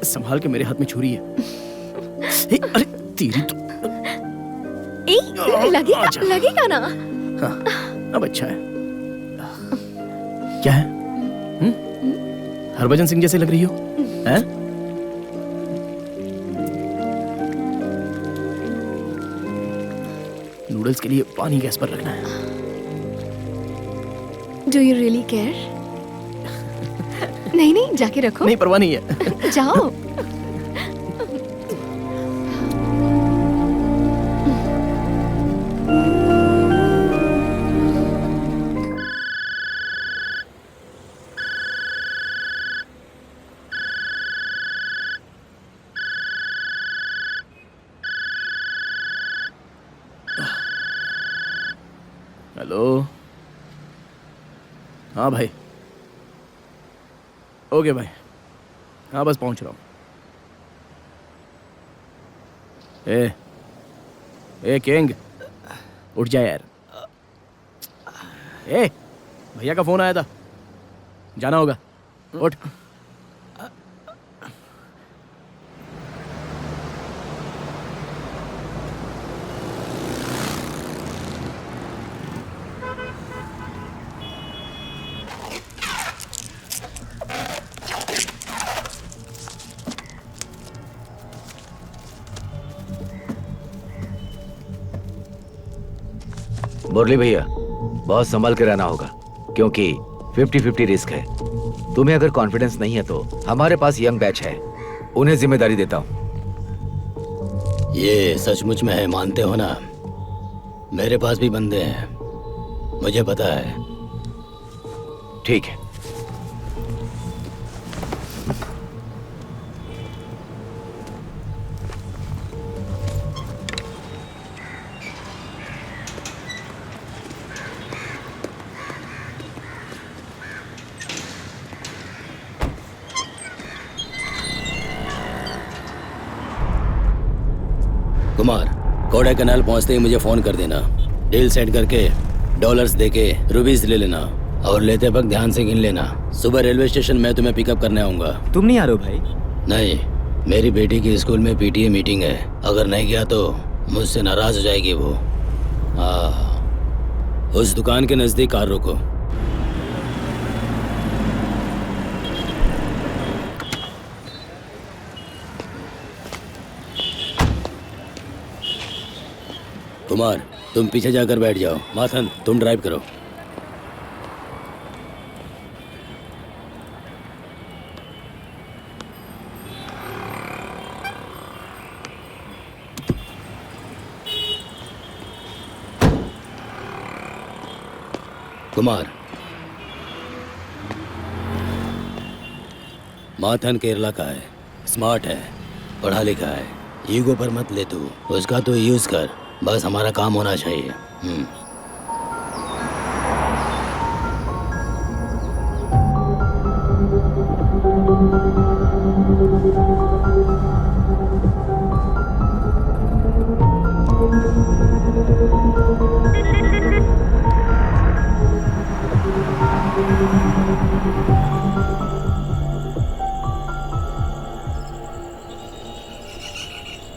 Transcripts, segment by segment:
संभाल के, मेरे हाथ में छुरी है। अरे तेरी तो लगेगा ना? हाँ, अब अच्छा है। क्या है? हरभजन सिंह जैसे लग रही हो, हैं? नूडल्स के लिए पानी गैस पर रखना है। Do you really care? नहीं, जाके रखो। नहीं, परवाह नहीं है। जाओ। हेलो। हाँ भाई, ओके भाई, हाँ बस पहुंच रहा हूँ। ए किंग, उठ जा यार। भैया का फोन आया था, जाना होगा, उठ। मुरली भैया, बहुत संभल के रहना होगा, क्योंकि 50-50 रिस्क है। तुम्हें अगर कॉन्फिडेंस नहीं है तो हमारे पास यंग बैच है, उन्हें जिम्मेदारी देता हूँ। ये सचमुच में है, मानते हो ना? मेरे पास भी बंदे हैं, मुझे पता है। ठीक है। कुमार, कोड़ा कनाल पहुंचते ही मुझे फोन कर देना। डील सेट करके डॉलर्स देके रुपीस ले लेना, और लेते वक्त ध्यान से गिन लेना। सुबह रेलवे स्टेशन में तुम्हें पिकअप करने आऊंगा। तुम नहीं आ रहे हो भाई? नहीं, मेरी बेटी की स्कूल में पीटीए मीटिंग है, अगर नहीं गया तो मुझसे नाराज हो जाएगी वो। उस दुकान के नजदीक कार रोको। कुमार, तुम पीछे जाकर बैठ जाओ। माथन, तुम ड्राइव करो। कुमार, माथन केरला का है, स्मार्ट है, पढ़ा लिखा है। ईगो पर मत ले तू, उसका तो यूज कर, बस हमारा काम होना चाहिए।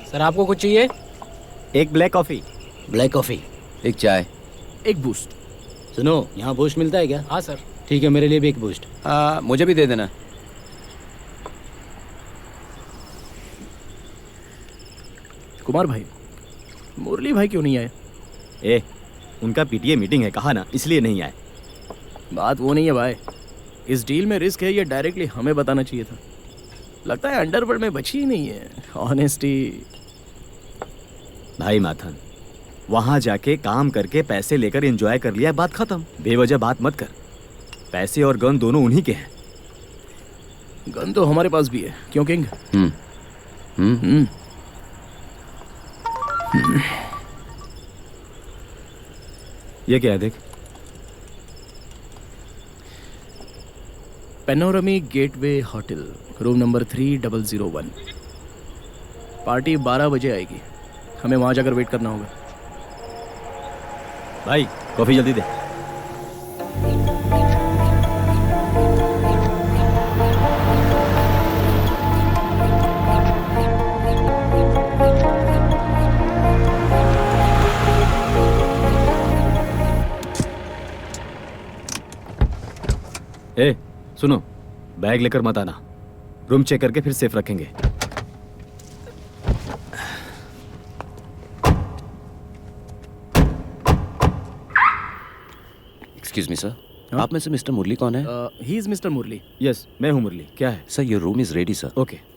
सर, आपको कुछ चाहिए? एक ब्लैक कॉफी। ब्लैक कॉफी, एक चाय, एक बूस्ट। सुनो, यहाँ बूस्ट मिलता है क्या? हाँ सर। ठीक है, मेरे लिए भी एक बूस्ट। मुझे भी दे देना। कुमार भाई, मुरली भाई क्यों नहीं आए? उनका पीटीए मीटिंग है, कहा ना, इसलिए नहीं आए। बात वो नहीं है भाई, इस डील में रिस्क है, ये डायरेक्टली हमें बताना चाहिए था। लगता है अंडरवर्ल्ड में बची ही नहीं है ऑनेस्टी। भाई माथन, वहां जाके काम करके पैसे लेकर एंजॉय कर लिया, बात खत्म। बेवजह बात मत कर। पैसे और गन दोनों उन्हीं के हैं। गन तो हमारे पास भी है, क्यों किंग? ये क्या है, देख। Panorama gateway hotel, room number 3001। Party 12 बजे आएगी, हमें वहां जाकर वेट करना होगा। भाई, कॉफी जल्दी दे। सुनो, बैग लेकर मत आना। रूम चेक करके फिर सेफ रखेंगे। एक्सक्यूज मी सर, आप में से मिस्टर मुरली कौन है? He is mister Murali. Yes, मैं हूँ मुरली। क्या है? Sir your room is ready sir. Okay.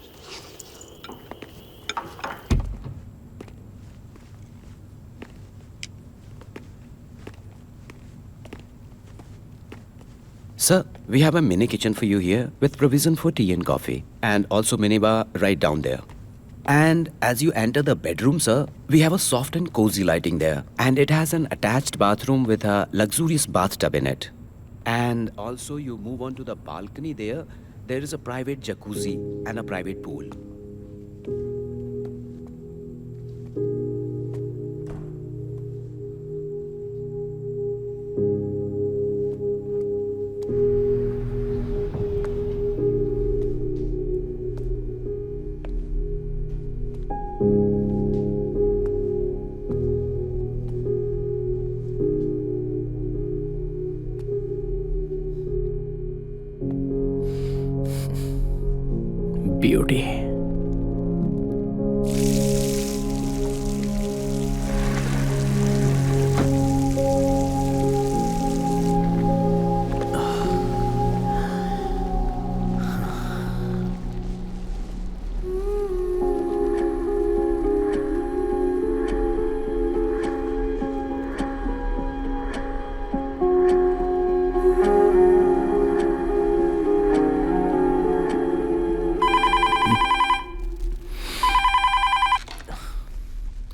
Sir, we have a mini kitchen for you here with provision for tea and coffee and also mini bar right down there. And as you enter the bedroom, sir, we have a soft and cozy lighting there and it has an attached bathroom with a luxurious bathtub in it. And also you move on to the balcony there, there is a private jacuzzi and a private pool. Beauty.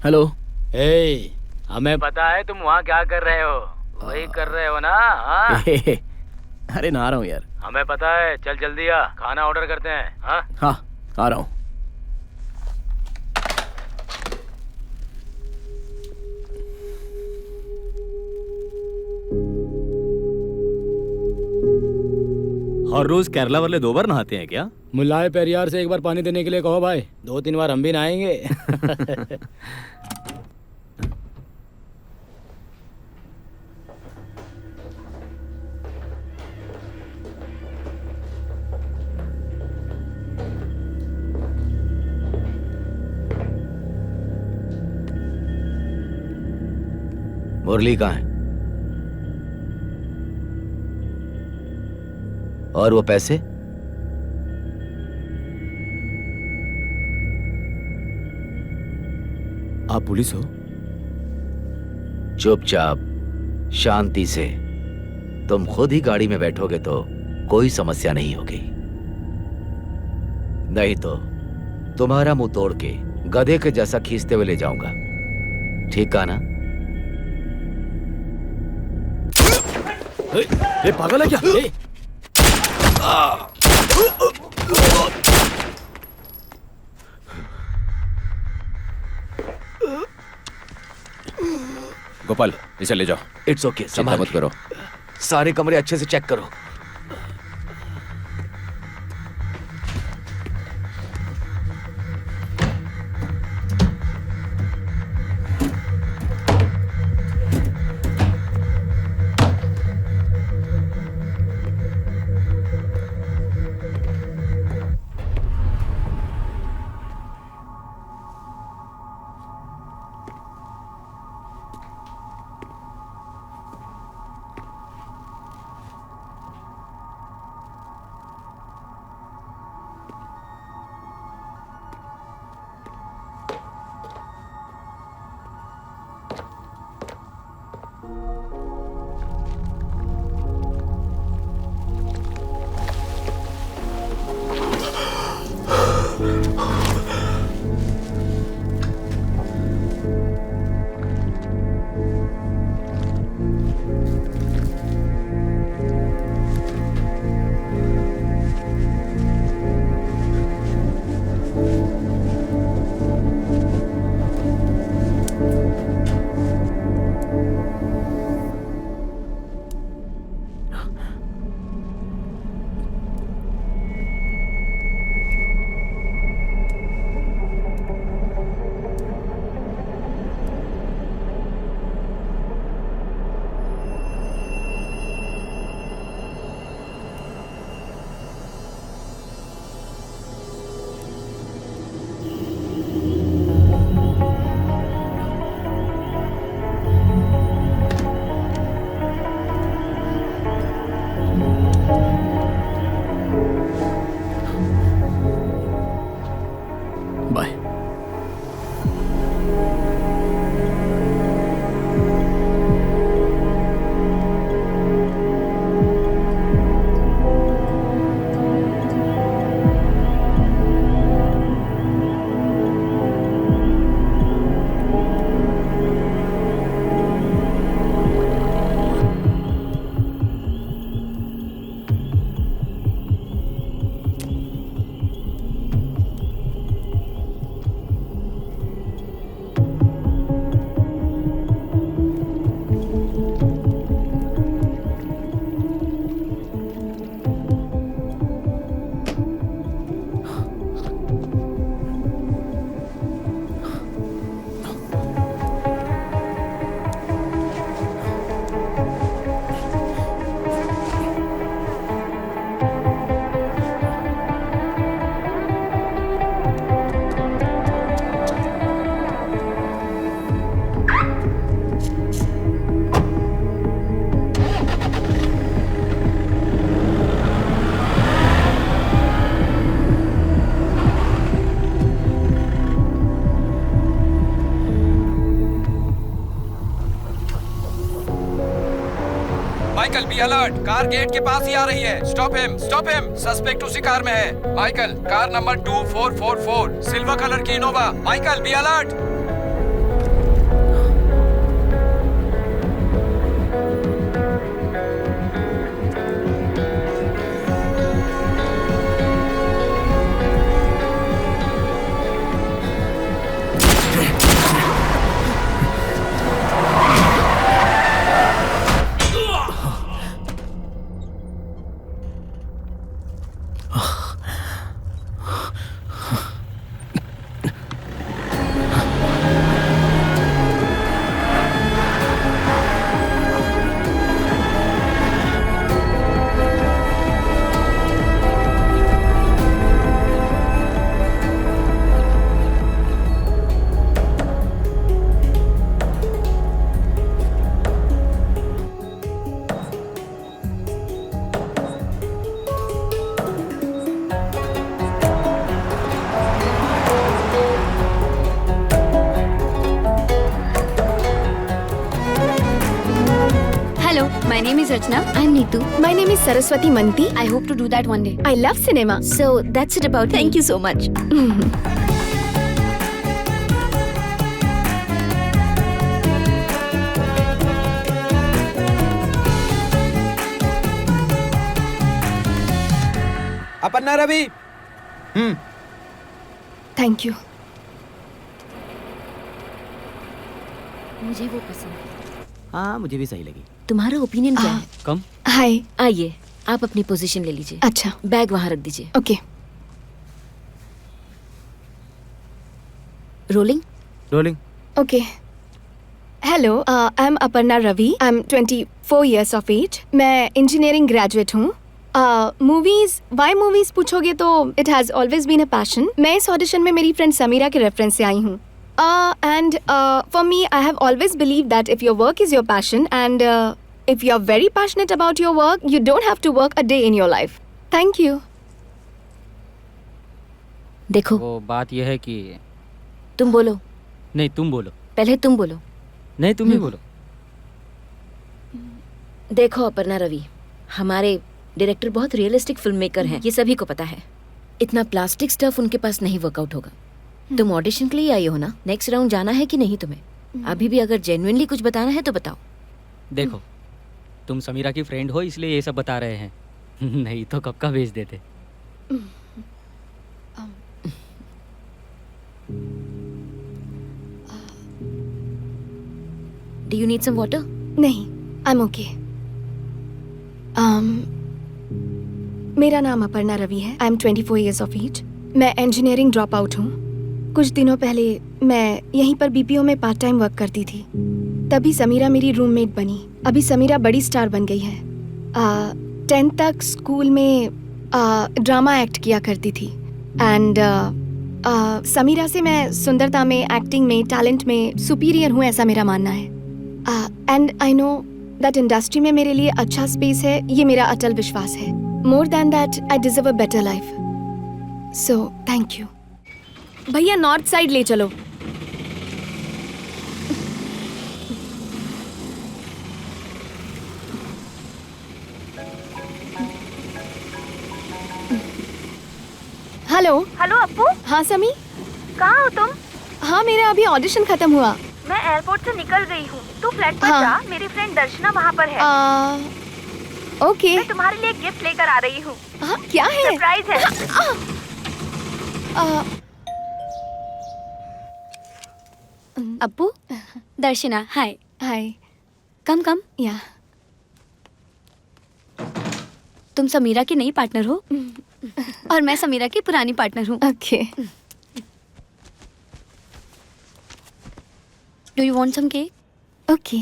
Hello. ए, हमें पता है तुम वहाँ क्या कर रहे हो। वही कर रहे हो ना? हाँ? अरे नहा रहा हूँ यार। हमें पता है। चल जल्दी आ, खाना ऑर्डर करते हैं। हाँ? हाँ, आ रहा हूँ। हर रोज केरला वाले 2 बार नहाते हैं क्या? मुल्लाए पेरियार से एक बार पानी देने के लिए कहो भाई। 2-3 बार हम भी नहाएंगे। मुरली कहाँ है? और वो पैसे? आप पुलिस हो? चुपचाप शांति से। तुम खुद ही गाड़ी में बैठोगे तो कोई समस्या नहीं होगी, नहीं तो तुम्हारा मुंह तोड़ के गधे के जैसा खींचते हुए ले जाऊंगा। ठीक कहा ना? ये पागल है क्या? गोपाल, इसे ले जाओ। इट्स ओके, चिंता संभाल मत के। करो। सारे कमरे अच्छे से चेक करो। Bye. Michael be alert, car gate के पास ही आ रही है। स्टॉप हिम, सस्पेक्ट उसी कार में है। Michael, car number 2444, silver colour की Innova. Michael be alert. Hello, my name is Rachna. I'm Neetu. My name is Saraswati Manti. I hope to do that one day. I love cinema. So that's it about Thank you so much. Aparna Ravi. Thank you. मुझे वो पसंद है। हाँ मुझे भी सही लगी। तुम्हारा ओपिनियन क्या है? कम। Hi. आइए, आप अपनी पोजीशन ले लीजिए। अच्छा, बैग वहाँ रख दीजिए। okay. Rolling. Rolling. Okay. Hello, I'm Aparna Ravi. I'm 24 years of age. मैं इंजीनियरिंग ग्रेजुएट हूँ। मूवीज वाई मूवीज पूछोगे तो it has always been a passion. मैं इस ऑडिशन में मेरी फ्रेंड समीरा के रेफरेंस से आई हूँ। And for me I have always believe that if your work is your passion and if you are very passionate about your work you don't have to work a day in your life. Thank you. देखो, वो बात यह है कि तुम बोलो। नहीं तुम बोलो। पहले तुम बोलो। नहीं तुम ही बोलो। देखो अपर्णा रवि, हमारे डायरेक्टर बहुत रियलिस्टिक फिल्म मेकर हैं, ये सभी को पता है। इतना प्लास्टिक स्टफ उनके पास नहीं वर्कआउट होगा। तुम ऑडिशन के लिए आई हो ना, नेक्स्ट राउंड जाना है कि नहीं तुम्हें? अभी भी अगर जेन्युइनली कुछ बताना है तो बताओ। देखो, तुम समीरा की फ्रेंड हो इसलिए ये सब बता रहे हैं, नहीं तो कब का भेज देते। Do you need some water? नहीं, आई एम ओके। मेरा नाम अपर्णा रवि है। I am 24 years of age. मैं इंजीनियरिंग ड्रॉप आउट हूँ। कुछ दिनों पहले मैं यहीं पर बीपीओ में पार्ट टाइम वर्क करती थी, तभी समीरा मेरी रूममेट बनी। अभी समीरा बड़ी स्टार बन गई है। 10th तक स्कूल में ड्रामा एक्ट किया करती थी एंड समीरा से मैं सुंदरता में, एक्टिंग में, टैलेंट में सुपीरियर हूँ, ऐसा मेरा मानना है। And I know that industry में मेरे लिए अच्छा स्पेस है, ये मेरा अटल विश्वास है। More than that I deserve a better life. So thank you. भैया नॉर्थ साइड ले चलो। हेलो। हेलो अप्पू, हाँ समी। कहाँ हो तुम? हाँ मेरा अभी ऑडिशन खत्म हुआ। मैं एयरपोर्ट से निकल गई हूँ। तू फ्लैट पर हाँ। जा, मेरी फ्रेंड दर्शना वहाँ पर है। ओके। मैं तुम्हारे लिए गिफ्ट लेकर आ रही हूँ। हाँ क्या है? सरप्राइज है। अप्पू, दर्शना, हाय। हाय। कम कम। या तुम समीरा की नई पार्टनर हो और मैं समीरा की पुरानी पार्टनर हूँ। Okay. Do you want some cake? Okay.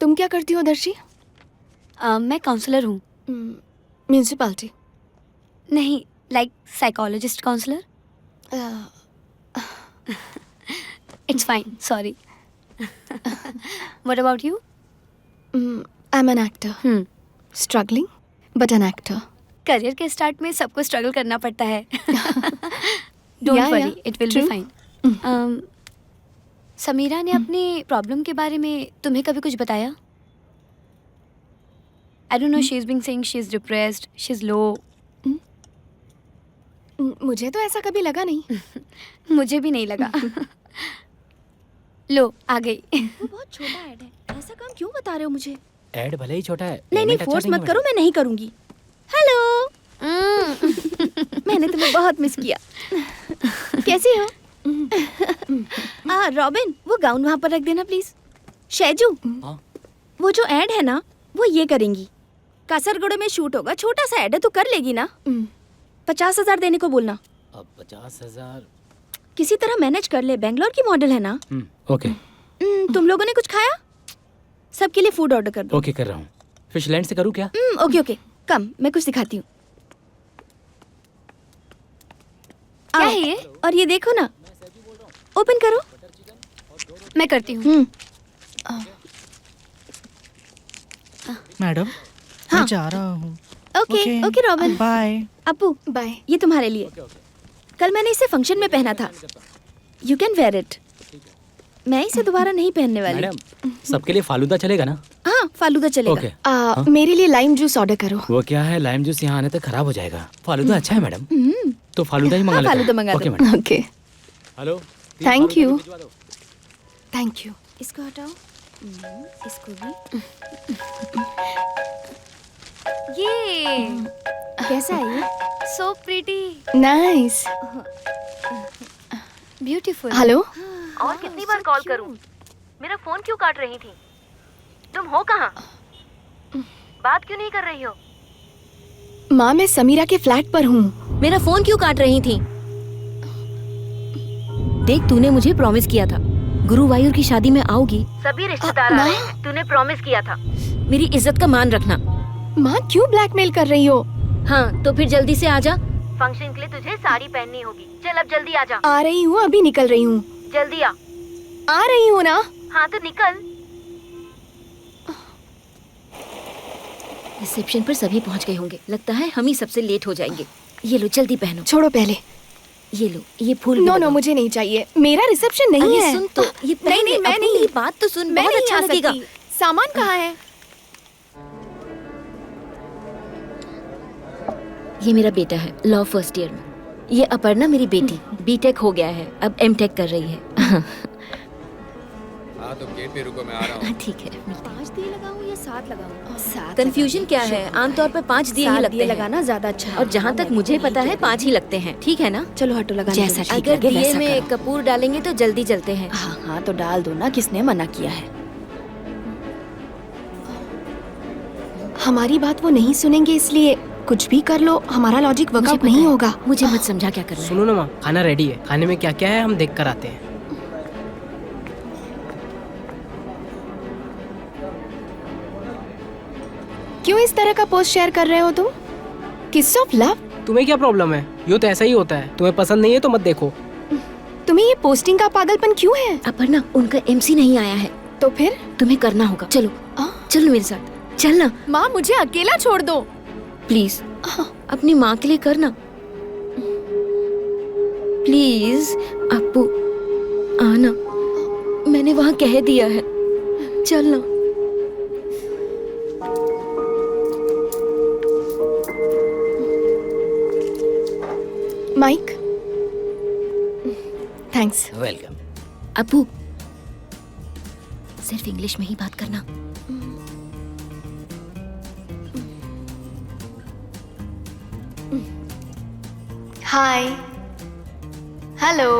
तुम क्या करती हो दर्शी? मैं काउंसलर हूँ। म्यूनिसिपैलिटी? नहीं, like psychologist counsellor. It's fine, sorry. What about you? I am an actor. Struggling but an actor. Career के स्टार्ट में सबको स्ट्रगल करना पड़ता है। Don't worry, it will be fine. Sameera ने अपनी प्रॉब्लम के बारे में तुम्हें कभी कुछ बताया? I don't know, she is being saying she is depressed, she is low. मुझे तो ऐसा कभी लगा नहीं। मुझे भी नहीं लगा। लो आ गई। वो बहुत छोटा ऐड है, ऐसा काम क्यों बता रहे हो मुझे? ऐड भले ही छोटा है। नहीं फोर्स मत करो, मैं नहीं करूँगी। हेलो। मैंने तुम्हें बहुत मिस किया। कैसी हो? रॉबिन, वो गाउन वहाँ पर रख देना प्लीज। शैजू, वो जो ऐड है ना, वो ये करेंगी। कासरगोड़े में शूट होगा, छोटा सा ऐड है, तो कर लेगी ना? 50,000 देने को बोलना। अब 50,000 किसी तरह मैनेज कर ले, बेंगलोर की मॉडल है ना। ओके। तुम लोगों ने कुछ खाया? सबके लिए फूड ऑर्डर कर दो। ओके कर रहा हूँ। फिशलैंड से करूँ क्या? ओके, कम, मैं कुछ दिखाती हूँ। क्या है ये? और ये देखो ना, ओपन करो। मैं करती हूँ। मैडम, मैं जा रहा हूँ। Okay Robin, bye. Appu bye. ये तुम्हारे लिए। कल मैंने इसे फंक्शन में पहना था। You can wear it. मैं इसे दोबारा नहीं पहनने वाली। मैडम, सबके लिए फालूदा चलेगा ना? हाँ, फालूदा चलेगा। ओके। मेरे लिए लाइम जूस ऑर्डर करो। वो क्या है, लाइम जूस यहाँ आने तक खराब हो जाएगा। फालूदा अच्छा है मैडम। तो फालूदा ही मंगा लेते हैं। फालूदा मंगा ओके दो। Madam. Okay. Hello. Thank you. Thank you. इसको हटाओ, इसको भी। ये कैसा है ये? So pretty, nice. Beautiful. Hello. और कितनी बार कॉल करूं? मेरा फोन क्यों काट रही थी? तुम हो कहाँ? बात क्यों नहीं कर रही हो? माँ, मैं समीरा के फ्लैट पर हूँ। मेरा फोन क्यों काट रही थी? देख, तूने मुझे प्रॉमिस किया था गुरुवायूर की शादी में आओगी। सभी रिश्तेदार आ रहे हैं, तूने प्रॉमिस किया था। मेरी इज्जत का मान रखना। माँ, क्यों ब्लैकमेल कर रही हो? हाँ, तो फिर जल्दी से आजा। फंक्शन के लिए तुझे साड़ी पहननी होगी। चल अब जल्दी आ जा। आ रही हूँ, अभी निकल रही हूँ। जल्दी आ रही हूँ ना। हाँ तो निकल। रिसेप्शन पर सभी पहुंच गए होंगे। लगता है हम ही सबसे लेट हो जाएंगे। ये लो, जल्दी पहनो। छोड़ो पहले। ये लो, ये फूल भी नो लगाओ। मुझे नहीं चाहिए। मेरा रिसेप्शन नहीं अरे है। सुन तो, ये पहन ले। मैं अब नहीं। मेरी बात तो सुन, मैं बहुत नहीं अच्छा आ लगेगा। सकती। सामान कहाँ है? ये मेरा बेटा है, लॉ फर्स्ट ईयर में। ये अपर्णा मेरी बेटी, बीटेक हो गया है, अब एमटेक कर रही है। हाँ तुम गेट पे रुको, मैं आ रहा हूँ। ठीक है। 5 दिए लगाऊं या 7 लगाऊं? 7। कंफ्यूजन क्या है? आमतौर पर 5 दिए ही लगते हैं। लगाना ज्यादा अच्छा है। और जहाँ तक मुझे पता है 5 ही लगते हैं। ठीक है ना? चलो हटो, लगा जैसा ठीक अगर लगे दिए वैसा में करो। कपूर डालेंगे तो जल्दी जलते हैं। हाँ तो डाल दो ना, किसने मना किया है? हमारी बात वो नहीं सुनेंगे, इसलिए कुछ भी कर लो, हमारा लॉजिक वर्कआउट नहीं होगा। मुझे मत समझा क्या करना है। सुनो ना माँ, खाना रेडी है। खाने में क्या क्या है हम देख कर आते हैं। क्यों इस तरह का पोस्ट शेयर कर रहे हो तुम? किस ऑफ लव? तुम्हें क्या प्रॉब्लम है? ये तो ऐसा ही होता है। तुम्हें पसंद नहीं है तो मत देखो। तुम्हें ये पोस्टिंग का पागलपन क्यों है? अपर्णा, उनका एमसी नहीं आया है। तो फिर तुम्हें करना होगा। चलो चलो मेरे साथ, चलना। माँ, मुझे अकेला छोड़ दो। प्लीज। अपनी माँ के लिए करना प्लीज। अपू आना, मैंने वहां कह दिया है, चलना। Mic, thanks. वेलकम। अपू सिर्फ इंग्लिश में ही बात करना। हाय, हेलो।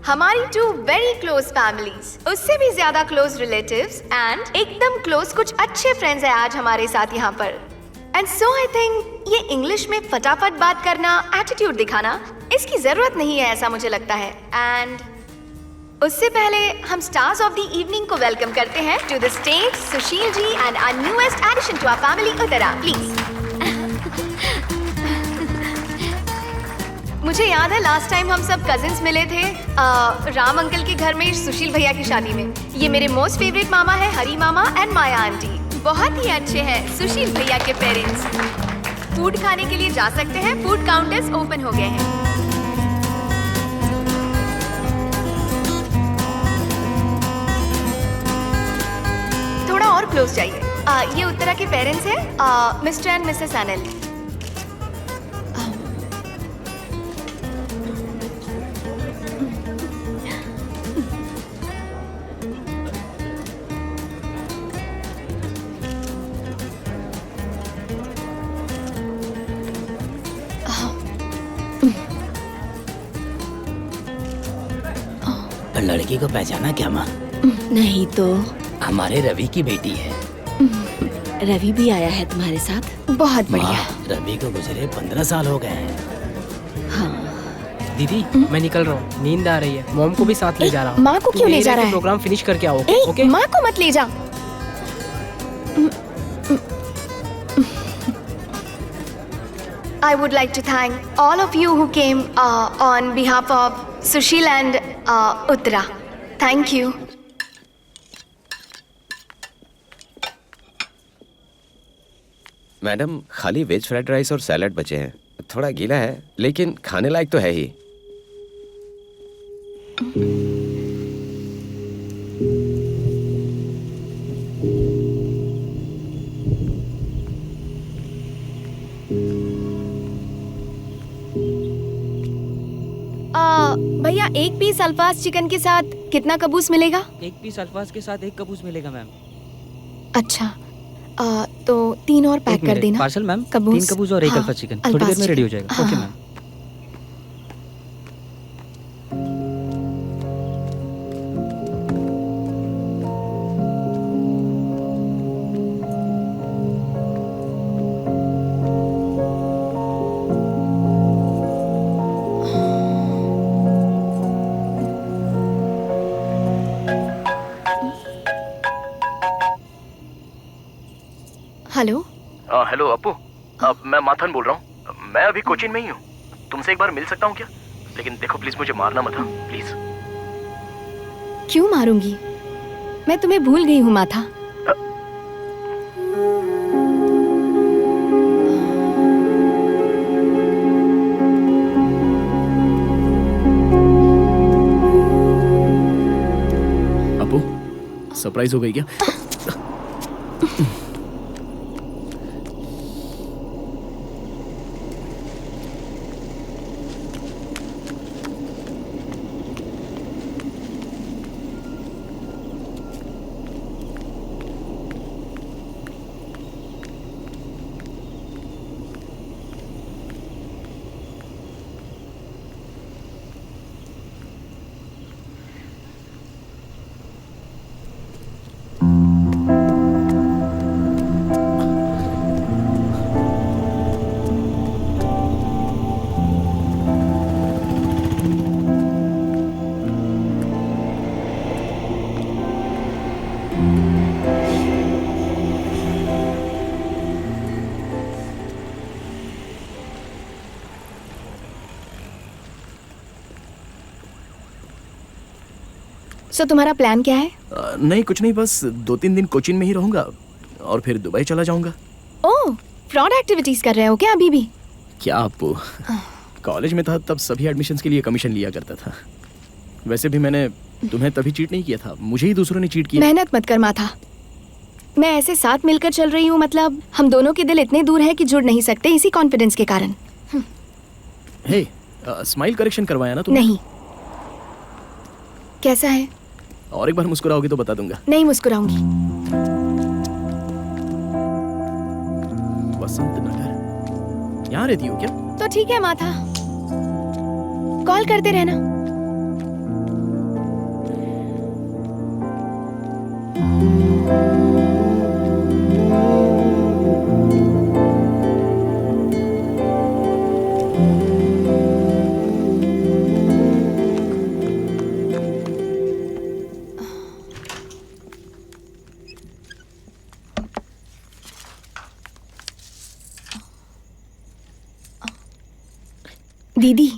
हमारी 2 वेरी क्लोज फैमिलीज, उससे भी ज्यादा क्लोज रिलेटिव्स एंड एकदम क्लोज कुछ अच्छे फ्रेंड्स हैं आज हमारे साथ यहाँ पर। एंड सो आई थिंक ये इंग्लिश में फटाफट बात करना, एटीट्यूड दिखाना, इसकी जरूरत नहीं है ऐसा मुझे लगता है। एंड उससे पहले हम स्टार्स ऑफ द इवनिंग को वेलकम करते हैं to the stage Sushil ji and our newest addition to our family Uttara, please. मुझे याद है लास्ट टाइम हम सब कजिन्स मिले थे राम अंकल के घर में सुशील भैया की शादी में। ये मेरे मोस्ट फेवरेट मामा है हरी मामा एंड माया आंटी, बहुत ही अच्छे हैं सुशील भैया के पेरेंट्स। फूड खाने के लिए जा सकते हैं, फूड काउंटर्स ओपन हो गए हैं। थोड़ा और क्लोज जाइए। ये उत्तरा के पेरेंट्स हैं, मिस्टर एंड मिसेस अनिल। लड़की को पहचाना क्या माँ? नहीं तो हमारे रवि की बेटी है। रवि भी आया है तुम्हारे साथ? बहुत बढ़िया। रवि को गुजरे 15 साल हो गए हैं। हाँ। दीदी मैं निकल रहा हूँ, नींद आ रही है। मॉम को भी साथ ले जा रहा हूँ। माँ को क्यों ले जा रहा है? प्रोग्राम फिनिश करके आओ। ओके? माँ को मत ले जा। I would like to thank all of you who came on behalf of Sushil and Uttara. Thank you. Madam खाली वेज फ्राइड राइस और सैलड बचे हैं। थोड़ा गीला है लेकिन खाने लायक तो है ही। भैया एक पीस अल्फाज चिकन के साथ कितना कबूस मिलेगा? एक पीस अल्फाज के साथ 1 कबूस मिलेगा मैम। अच्छा, तो 3 और पैक कर देना। Parcel ma'am. कबूस। 3 कबूस और 1 अल्फाज चिकन थोड़ी देर में रेडी हो जाएगा। Okay ma'am. हेलो। हेलो अपू, मैं माथन बोल रहा हूँ। मैं अभी कोचिन में ही हूँ। तुमसे एक बार मिल सकता हूँ क्या? लेकिन देखो प्लीज मुझे मारना मत, प्लीज। क्यों मारूंगी? मैं तुम्हें भूल गई हूँ माथा। अपू सरप्राइज हो गई क्या? सो तुम्हारा प्लान क्या है? नहीं कुछ नहीं, बस 2-3 दिन कोचिन में ही रहूंगा और फिर दुबई चला जाऊंगा। ओह फ्रॉड एक्टिविटीज कर रहे हो क्या अभी भी? क्या आपको कॉलेज में था तब सभी एडमिशन्स के लिए कमीशन लिया करता था। वैसे भी मैंने तुम्हें तभी चीट नहीं किया था, मुझे ही दूसरों ने चीट किया। मेहनत मत कर माथा। मैं ऐसे साथ मिलकर चल रही हूँ, मतलब हम दोनों के दिल इतने दूर है कि जुड़ नहीं सकते इसी कॉन्फिडेंस के कारण। हे, स्माइल करेक्शन करवाया ना तुमने? नहीं। कैसा है? और एक बार मुस्कुराओगी तो बता दूंगा। नहीं मुस्कुराऊंगी। वसंत नगर, यहाँ रहती हो क्या? तो ठीक है माथा, कॉल करते रहना। दीदी,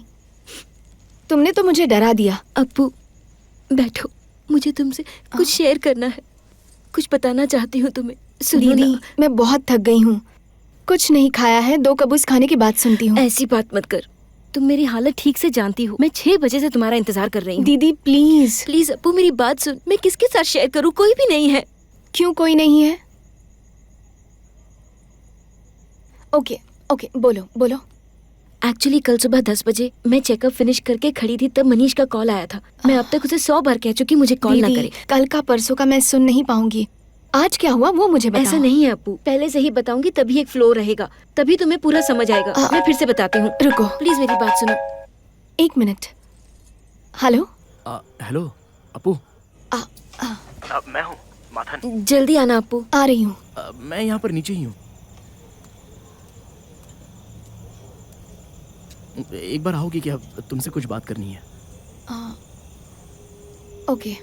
तुमने तो मुझे डरा दिया। अप्पू बैठो, मुझे तुमसे कुछ शेयर करना है, कुछ बताना चाहती हूँ तुम्हें। सुनो दीदी, ना। मैं बहुत थक गई हूँ, कुछ नहीं खाया है, 2 कबूस खाने की बात सुनती हूँ। ऐसी बात मत कर, तुम मेरी हालत ठीक से जानती हो। मैं 6 बजे से तुम्हारा इंतजार कर रही हूँ। दीदी प्लीज प्लीज अप्पू मेरी बात सुन। मैं किसके साथ शेयर करूँ? कोई भी नहीं है। क्यों कोई नहीं है? ओके ओके, बोलो बोलो। एक्चुअली कल सुबह 10 बजे मैं चेकअप फिनिश करके खड़ी थी, तब मनीष का कॉल आया था। मैं अब तक उसे 100 बार कह चुकी मुझे कॉल ना दीदी, करे। कल का परसों का मैं सुन नहीं पाऊंगी। आज क्या हुआ वो मुझे बताओ। ऐसा नहीं है अप्पू, पहले से ही बताऊंगी तभी एक फ्लो रहेगा, तभी तुम्हें पूरा समझ आएगा। मैं फिर से बताती हूँ, रुको प्लीज मेरी बात सुनो। 1 मिनट। Hello hello Appu. मैं हूँ माथन। जल्दी आना अप्पू। आ रही हूँ। मैं यहाँ पर नीचे ही हूँ। एक बार आओगी क्या? तुमसे कुछ बात करनी है। ओके।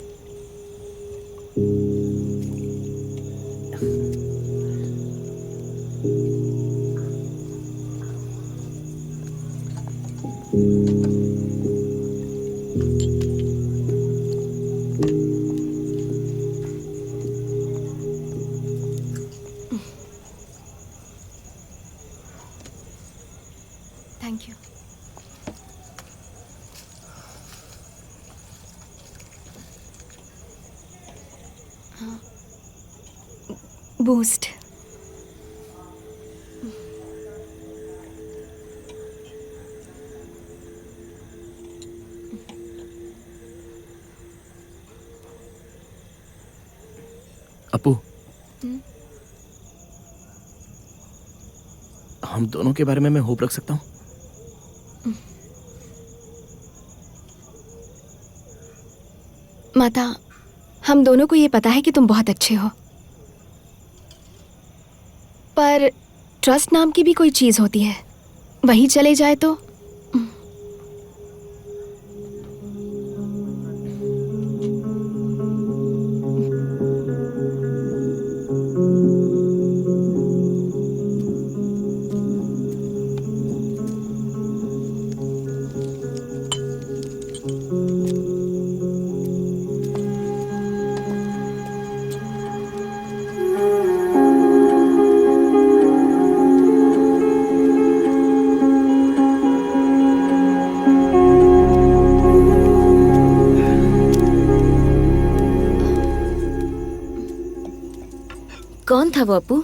Thank you. बूस्ट। अपू, हम दोनों के बारे में मैं होप रख सकता हूँ? माता, हम दोनों को ये पता है कि तुम बहुत अच्छे हो, पर ट्रस्ट नाम की भी कोई चीज होती है, वही चले जाए तो? कौन था वो अप्पू?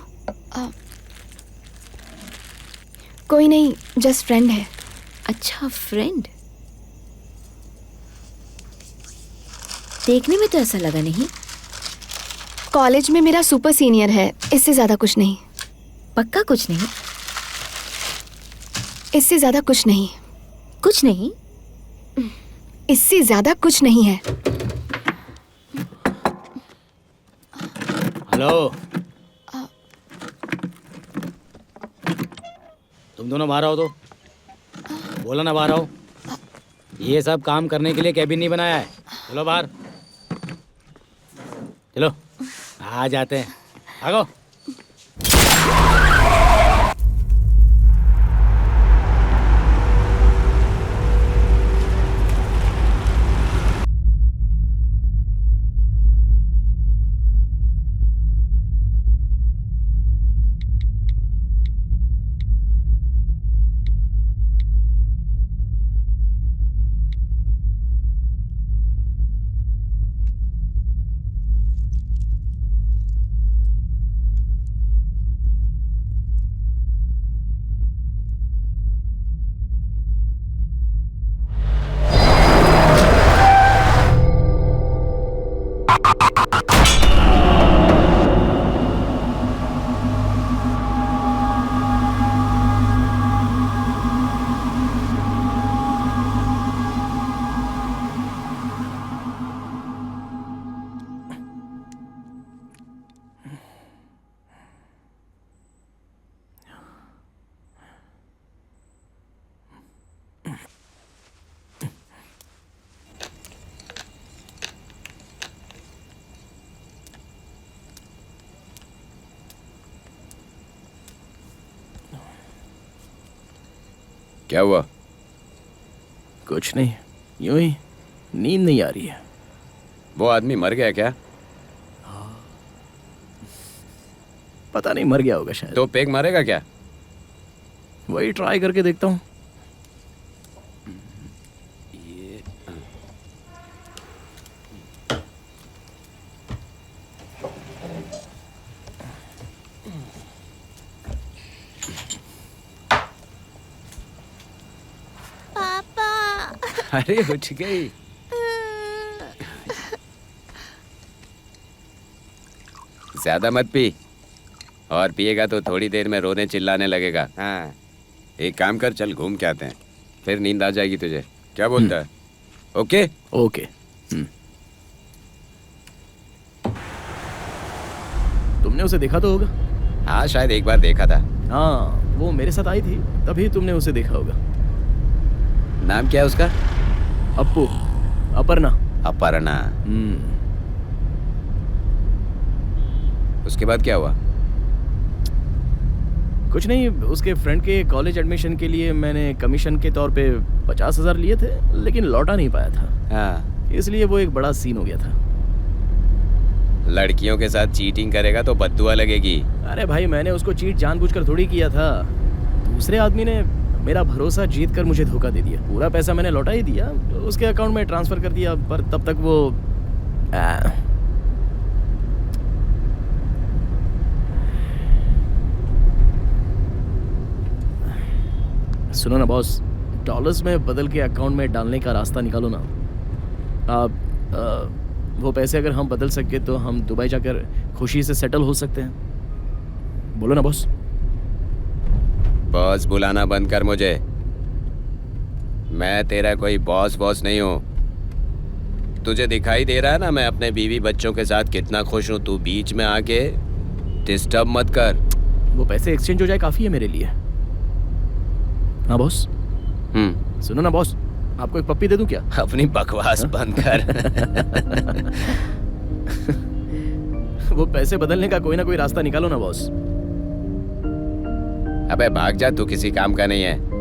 कोई नहीं, जस्ट फ्रेंड है। अच्छा फ्रेंड। देखने में तो ऐसा लगा नहीं। कॉलेज में मेरा सुपर सीनियर है, इससे ज्यादा कुछ नहीं। पक्का कुछ नहीं? इससे ज्यादा कुछ नहीं। कुछ नहीं? इससे ज्यादा कुछ नहीं है। हेलो, तुम दोनों बाहर आओ तो। बोला ना बाहर आओ। ये सब काम करने के लिए कैबिन नहीं बनाया है। चलो बाहर, चलो आ जाते हैं। भागो। क्या हुआ? कुछ नहीं, यूं ही नींद नहीं आ रही है। वो आदमी मर गया क्या? पता नहीं, मर गया होगा शायद। तो पेग मारेगा क्या? वही ट्राई करके देखता हूँ। अरे उठ गई। ज्यादा मत पी, और पिएगा तो थोड़ी देर में रोने चिल्लाने लगेगा। हाँ, एक काम कर, चल घूम के आते हैं, फिर नींद आ जाएगी तुझे। क्या बोलता है? Okay okay. तुमने उसे देखा तो होगा। हाँ, शायद एक बार देखा था। हाँ, वो मेरे साथ आई थी, तभी तुमने उसे देखा होगा। नाम क्या है उसका? अप्पू, अपर्णा। अपर्णा। उसके बाद क्या हुआ? कुछ नहीं, उसके फ्रेंड के कॉलेज एडमिशन के लिए मैंने कमीशन के तौर पे 50,000 लिए थे, लेकिन लौटा नहीं पाया था। हाँ, इसलिए वो एक बड़ा सीन हो गया था। लड़कियों के साथ चीटिंग करेगा तो बद्दुआ लगेगी। अरे भाई, मैंने उसको चीट जानबूझकर थोड़ी किया था। दूसरे आदमी ने मेरा भरोसा जीत कर मुझे धोखा दे दिया। पूरा पैसा मैंने लौटा ही दिया, उसके अकाउंट में ट्रांसफर कर दिया, पर तब तक वो सुनो ना बॉस, डॉलर्स में बदल के अकाउंट में डालने का रास्ता निकालो ना। आप वो पैसे अगर हम बदल सके तो हम दुबई जाकर खुशी से सेटल हो सकते हैं। बोलो ना बॉस। बॉस बुलाना बंद कर मुझे। मैं तेरा कोई बॉस नहीं हूँ। तुझे दिखाई दे रहा है ना मैं अपने बीवी बच्चों के साथ कितना खुश हूँ। तू बीच में आके डिस्टर्ब मत कर। वो पैसे एक्सचेंज हो जाए काफ़ी है मेरे लिए। हाँ बॉस। सुनो ना बॉस, आपको एक पप्पी दे दूं क्या? अपनी बकवास बंद कर। वो पैसे बदलने का कोई ना कोई रास्ता निकालो ना बॉस। अबे भाग जा, तू किसी काम का नहीं है।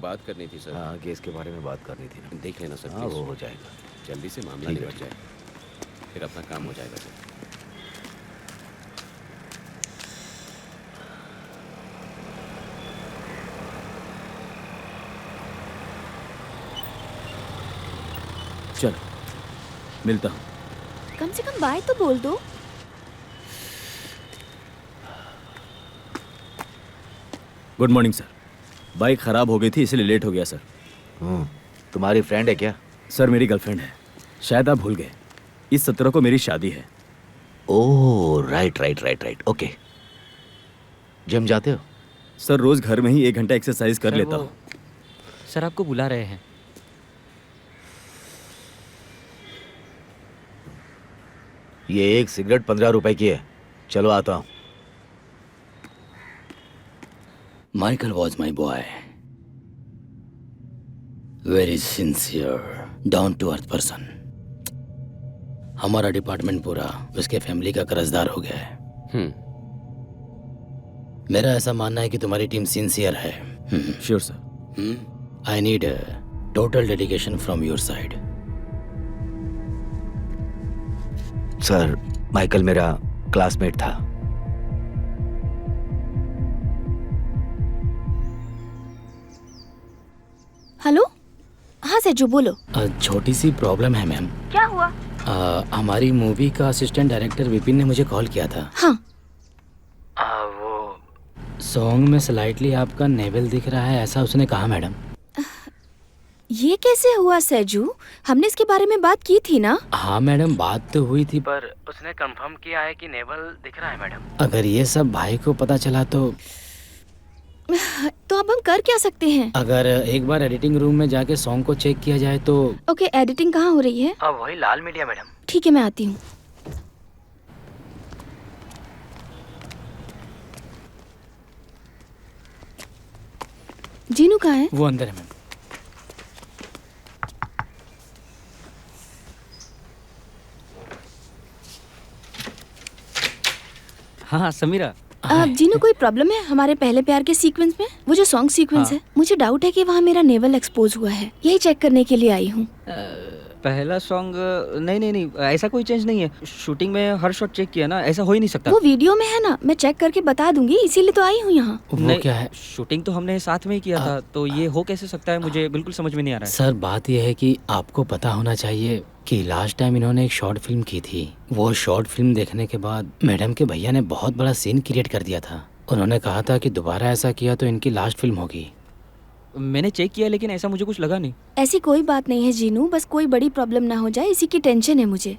बात करनी थी सर। हाँ, केस के बारे में बात करनी थी ना। देख लेना सर। हाँ, वो हो जाएगा। जल्दी से मामला निपट जाए, फिर अपना काम हो जाएगा सर। चल, मिलता हूँ। कम से कम बाय तो बोल दो। Good morning sir. बाइक खराब हो गई थी इसलिए लेट हो गया सर। तुम्हारी फ्रेंड है क्या? सर मेरी गर्लफ्रेंड है, शायद आप भूल गए। इस 17 को मेरी शादी है। Oh right. ओके। जिम जाते हो? सर रोज घर में ही 1 घंटा एक्सरसाइज कर लेता हूँ। सर आपको बुला रहे हैं। ये एक सिगरेट 15 रुपए की है। चलो आता हूँ। Michael was my boy. Very sincere, down to earth person. हमारा डिपार्टमेंट पूरा उसके फैमिली का कर्जदार हो गया है। मेरा ऐसा मानना है कि तुम्हारी टीम सिंसियर है। Sure sir. I need total dedication from your side. Sir, Michael मेरा क्लासमेट था। हेलो। हाँ सेजू बोलो। छोटी सी प्रॉब्लम है मैम। क्या हुआ? हमारी मूवी का असिस्टेंट डायरेक्टर विपिन ने मुझे कॉल किया था। हाँ। वो सॉन्ग में स्लाइटली आपका नेवल दिख रहा है, ऐसा उसने कहा मैडम। ये कैसे हुआ सेजू? हमने इसके बारे में बात की थी ना? हाँ मैडम, बात तो हुई थी, पर उसने कंफर्म किया है कि नेवल दिख रहा है मैडम। अगर ये सब भाई को पता चला तो तो अब हम कर क्या सकते हैं? अगर एक बार एडिटिंग रूम में जाके सॉन्ग को चेक किया जाए तो। ओके, एडिटिंग कहाँ हो रही है? वही लाल मीडिया मैडम। ठीक है, मैं आती हूँ। जीनू कहाँ है? वो अंदर है मैम। हाँ समीरा। जीनू, कोई प्रॉब्लम है हमारे पहले प्यार के सीक्वेंस में? वो जो सॉन्ग सीक्वेंस है, मुझे डाउट है कि वहाँ मेरा नेवल एक्सपोज हुआ है। यही चेक करने के लिए आई हूँ। पहला सॉन्ग नहीं, ऐसा कोई चेंज नहीं है। शूटिंग में हर शॉट चेक किया ना, ऐसा हो ही नहीं सकता। वो वीडियो में है ना, मैं चेक करके बता दूंगी, इसीलिए तो आई हूँ यहाँ। वो क्या है? शूटिंग तो हमने साथ में ही किया था, तो ये हो कैसे सकता है? मुझे बिल्कुल समझ में नहीं आ रहा है। सर, बात यह है कि आपको पता होना चाहिए कि लास्ट टाइम इन्होंने एक शॉर्ट फिल्म की थी। वो शॉर्ट फिल्म देखने के बाद मैडम के भैया ने बहुत बड़ा सीन क्रिएट कर दिया था। उन्होंने कहा था कि दोबारा ऐसा किया तो इनकी लास्ट फिल्म होगी। मैंने चेक किया लेकिन ऐसा मुझे कुछ लगा नहीं। ऐसी कोई बात नहीं है जीनू, बस कोई बड़ी प्रॉब्लम ना हो जाए, इसी की टेंशन है मुझे।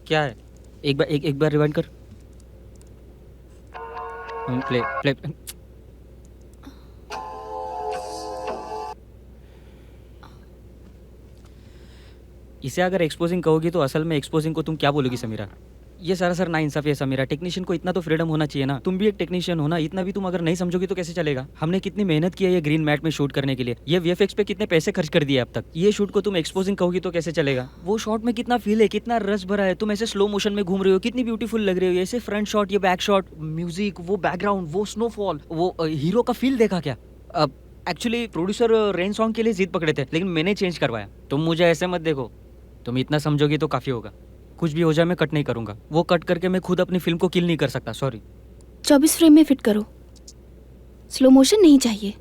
क्या है? एक बार रिवाइंड कर। Play play. इसे अगर एक्सपोजिंग कहोगी तो असल में एक्सपोजिंग को तुम क्या बोलोगी समीरा? ये सरासर नाइंसाफी है समीरा। टेक्नीशियन को इतना तो फ्रीडम होना चाहिए ना। तुम भी एक टेक्नीशियन हो ना, इतना भी तुम अगर नहीं समझोगी तो कैसे चलेगा? हमने कितनी मेहनत की है ये ग्रीन मैट में शूट करने के लिए, ये वीएफएक्स पे कितने पैसे खर्च कर दिए अब तक। ये शूट को तुम एक्सपोजिंग कहोगी तो कैसे चलेगा? वो शॉट में कितना फील है, कितना रस भरा है। तुम ऐसे स्लो मोशन में घूम रहे हो, कितनी ब्यूटीफुल लग रही हो। ऐसे फ्रंट शॉट, ये बैक शॉट, म्यूजिक, वो बैकग्राउंड, वो स्नोफॉल, वो हीरो का फील देखा क्या? अब एक्चुअली प्रोड्यूसर रेन सॉन्ग के लिए जिद पकड़े थे, लेकिन मैंने चेंज करवाया। तुम मुझे ऐसे मत देखो, तुम इतना समझोगी तो काफी होगा। कुछ भी हो जाए मैं कट नहीं करूंगा। वो कट करके मैं खुद अपनी फिल्म को किल नहीं कर सकता। सॉरी। 24 फ्रेम में फिट करो, स्लो मोशन नहीं चाहिए।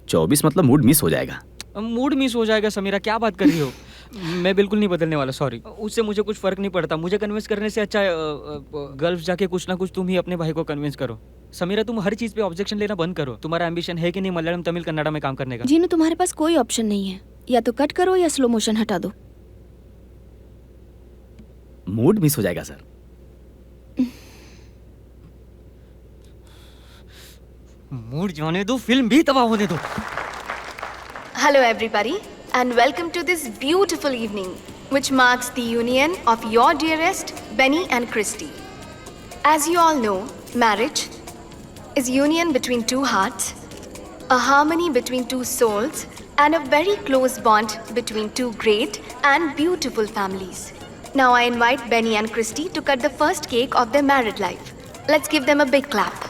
24 मतलब मूड मिस हो जाएगा। मूड मिस हो जाएगा समीरा, क्या बात कर रही हो? मैं बिल्कुल नहीं बदलने वाला। सॉरी, उससे मुझे कुछ फर्क नहीं पड़ता। मुझे कन्विंस करने से अच्छा गल्फ जाके कुछ ना कुछ तुम ही अपने भाई को कन्विंस करो। समीरा, तुम हर चीज पे ऑब्जेक्शन लेना बंद करो। तुम्हारा एम्बिशन है कि नहीं मलयालम, तमिल, कन्नड़ा में काम करने का? जीनू, तुम्हारे पास कोई ऑप्शन नहीं है, या तो कट करो या स्लो मोशन हटा दो। मूड मिस हो जाएगा सर। मूड जाने दो, फिल्म भी तबाह होने दो। Hello everybody and welcome to this beautiful evening which marks the union of your dearest Benny and Christy. As you all know, marriage is union between two hearts, a harmony between two souls and a very close bond between two great and beautiful families. Now I invite Benny and Christy to cut the first cake of their married life. Let's give them a big clap.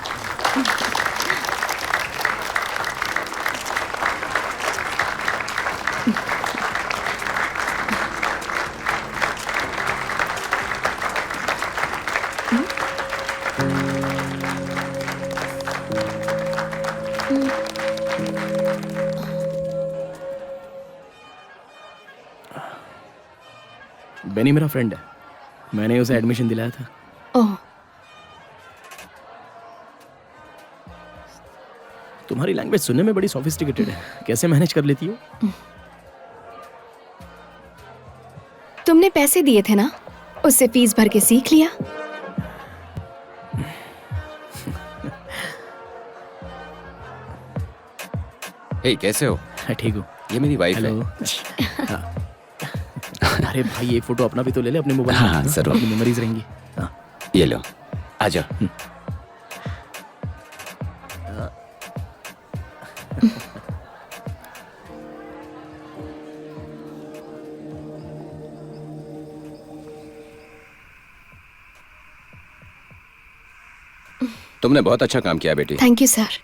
Beni मेरा friend है, मैंने उसे admission दिलाया था। ओह, तुम्हारी language सुनने में बड़ी सोफिस्टिकेटेड है, कैसे मैनेज कर लेती हो? तुमने पैसे दिए थे ना, उससे फीस भर के सीख लिया। हे, कैसे हो? ठीक हूँ। ये मेरी वाइफ है। हाँ। अरे भाई, एक फोटो अपना भी तो ले ले अपने मोबाइल में। हाँ, जरूर। अपनी मेमोरीज रहेंगी। हाँ। ये लो, आ जाओ। तुमने बहुत अच्छा काम किया बेटी। Thank you sir.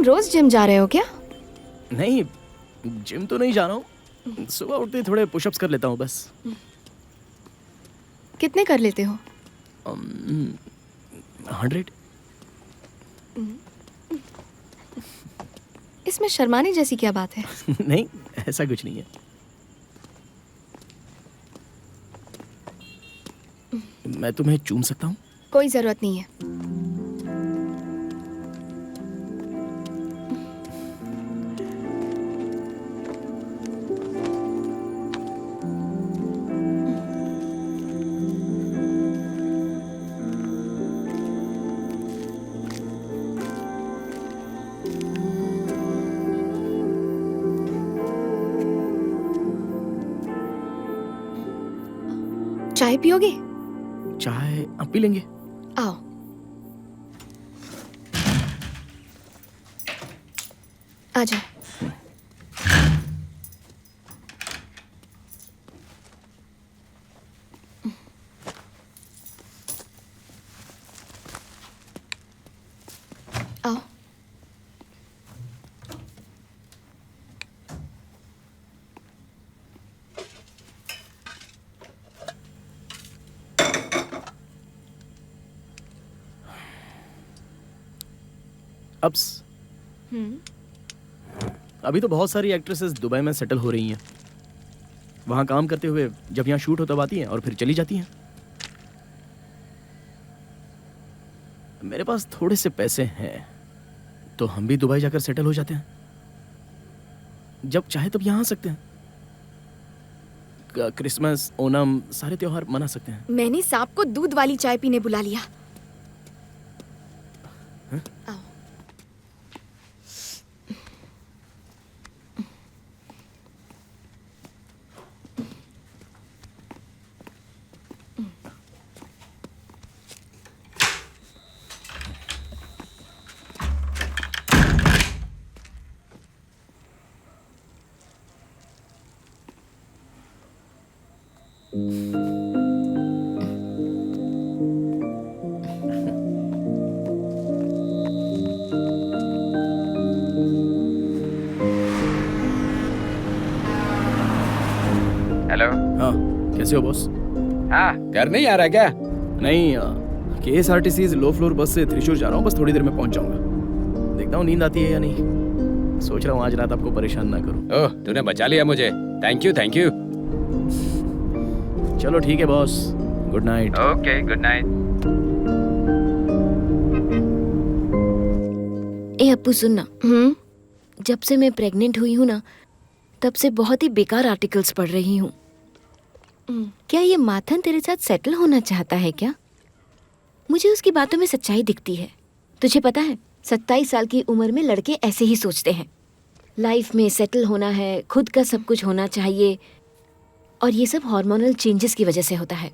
तुम रोज जिम जा रहे हो क्या? नहीं, जिम तो नहीं जा रहा हूँ, सुबह उठते ही थोड़े पुशअप्स कर लेता हूँ बस। कितने कर लेते हो? 100। इसमें शर्माने जैसी क्या बात है? नहीं, ऐसा कुछ नहीं है। मैं तुम्हें चूम सकता हूँ? कोई जरूरत नहीं है। चाय पियोगे? चाय अब पी लेंगे। आओ। आ जाओ। आओ। अब्स। अभी तो बहुत सारी एक्ट्रेसेस दुबई में सेटल हो रही हैं। वहाँ काम करते हुए जब यहाँ शूट हो तब आती हैं और फिर चली जाती हैं। मेरे पास थोड़े से पैसे हैं तो हम भी दुबई जाकर सेटल हो जाते हैं। जब चाहे तब यहाँ आ सकते हैं। क्रिसमस, ओणम सारे त्योहार मना सकते हैं। मैंने सांप को दूध वाली चाय पीने बुला लिया। आओ। हेलो। हाँ, कैसे हो बॉस? हाँ, घर नहीं आ रहा क्या? नहीं, KSRTC लो फ्लोर बस से त्रिशूर जा रहा हूँ। बस थोड़ी देर में पहुंच जाऊंगा। देखता हूँ नींद आती है या नहीं। सोच रहा हूँ आज रात आपको परेशान ना करूँ। ओह, तूने बचा लिया मुझे। Thank you, thank you. चलो ठीक है boss, good night. Okay, good night. ए अप्पू सुनना, जब से मैं प्रेग्नेंट हुई हूँ ना, तब से बहुत ही बेकार आर्टिकल्स पढ़ रही हूँ। क्या ये माथन तेरे साथ सेटल होना चाहता है क्या? मुझे उसकी बातों में सच्चाई दिखती है। तुझे पता है, 27 साल की उम्र में लड़के ऐसे ही सोचते हैं। लाइफ में सेटल होना है, खुद का सब कुछ होना चाहिए, और ये सब हार्मोनल चेंजेस की वजह से होता है।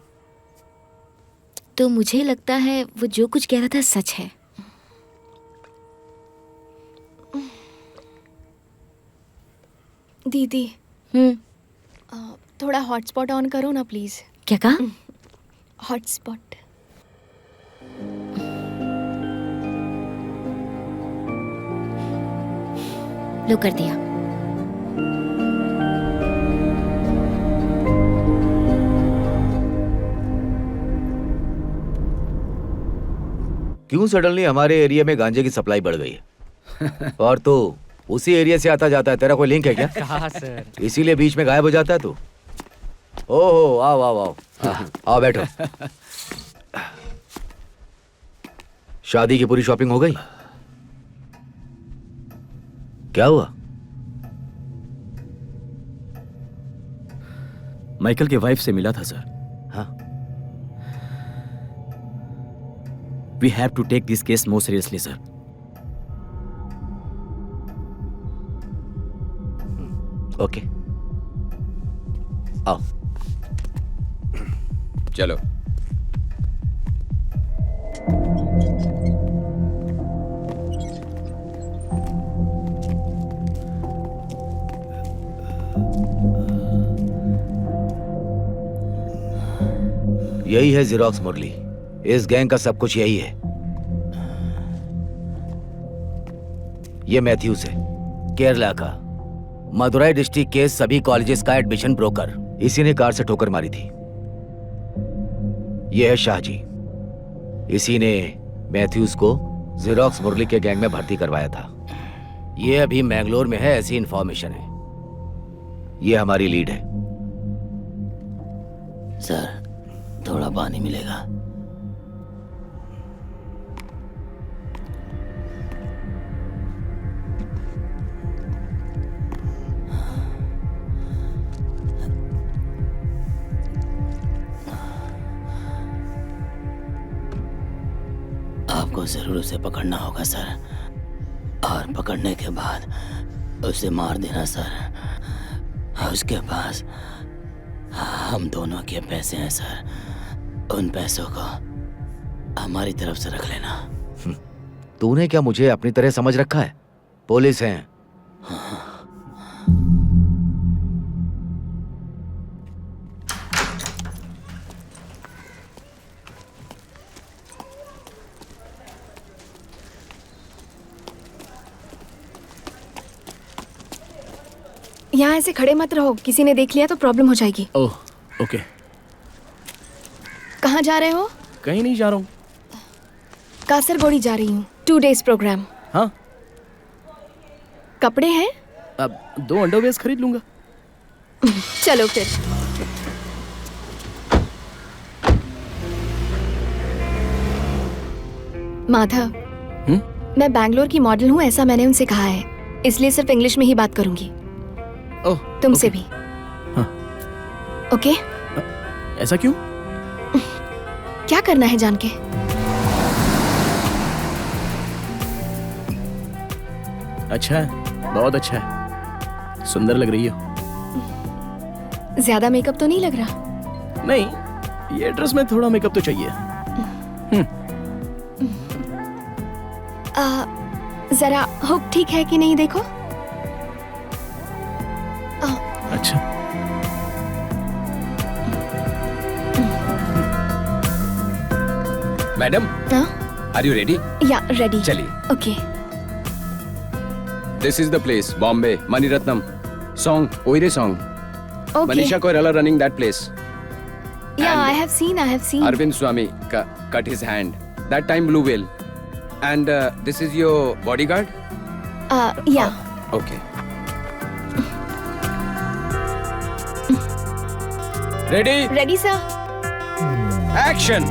तो मुझे लगता है वो जो कुछ कह रहा था सच है। दीदी, थोड़ा हॉटस्पॉट ऑन करो ना प्लीज। क्या कहा? हॉटस्पॉट। लो कर दिया। क्यों सडनली हमारे एरिया में गांजे की सप्लाई बढ़ गई है? और तो उसी एरिया से आता जाता है। तेरा कोई लिंक है क्या? कहा सर? इसीलिए बीच में गायब हो जाता है तू? ओहो, आओ आओ आओ। आओ बैठो। शादी की पूरी शॉपिंग हो गई? क्या हुआ? माइकल की वाइफ से मिला था सर। हाँ। We have to take this case more seriously sir. Okay, आओ। चलो। यही है जेरोक्स मुरली। इस गैंग का सब कुछ यही है। ये मैथ्यूज है, केरला का, मदुराई डिस्ट्रिक्ट के सभी कॉलेजेस का एडमिशन ब्रोकर। इसी ने कार से ठोकर मारी थी। ये है शाहजी, इसी ने मैथ्यूज को जेरोक्स मुरली के गैंग में भर्ती करवाया था। ये अभी मैंगलोर में है, ऐसी इंफॉर्मेशन है। ये हमारी लीड है। सर थोड़ा पानी मिलेगा? आपको जरूर उसे पकड़ना होगा सर, और पकड़ने के बाद उसे मार देना सर। उसके पास हम दोनों के पैसे हैं सर, उन पैसों को हमारी तरफ से रख लेना। तूने क्या मुझे अपनी तरह समझ रखा है? पुलिस हैं। यहाँ ऐसे खड़े मत रहो, किसी ने देख लिया तो प्रॉब्लम हो जाएगी। Oh okay. कहाँ जा रहे हो? कहीं नहीं जा रहा हूँ। कासरगोड़ी जा रही हूँ, 2 days प्रोग्राम। हाँ। कपड़े हैं? अब 2 अंडरवेयर्स खरीद लूंगा। चलो फिर। माधव, मैं बैंगलोर की मॉडल हूँ, ऐसा मैंने उनसे कहा है, इसलिए सिर्फ इंग्लिश में ही बात करूंगी। ओह, तुमसे भी। हाँ। ओके? ऐसा क्यों? क्या करना है जान के? अच्छा है, बहुत अच्छा है, सुंदर लग रही हो। ज्यादा मेकअप तो नहीं लग रहा? नहीं, ये ड्रेस में थोड़ा मेकअप तो चाहिए। जरा हुक ठीक है कि नहीं देखो। अच्छा। Madam, are you ready? Yeah ready. चलिए। Okay. This is the place, Bombay, Mani Ratnam song, ओइरे song. Okay. Manisha Koirala running that place. Yeah, I have seen. Arvind Swamy cut his hand. That time Blue Whale. And this is your bodyguard? Yeah. Okay. Ready? Ready, sir. Action.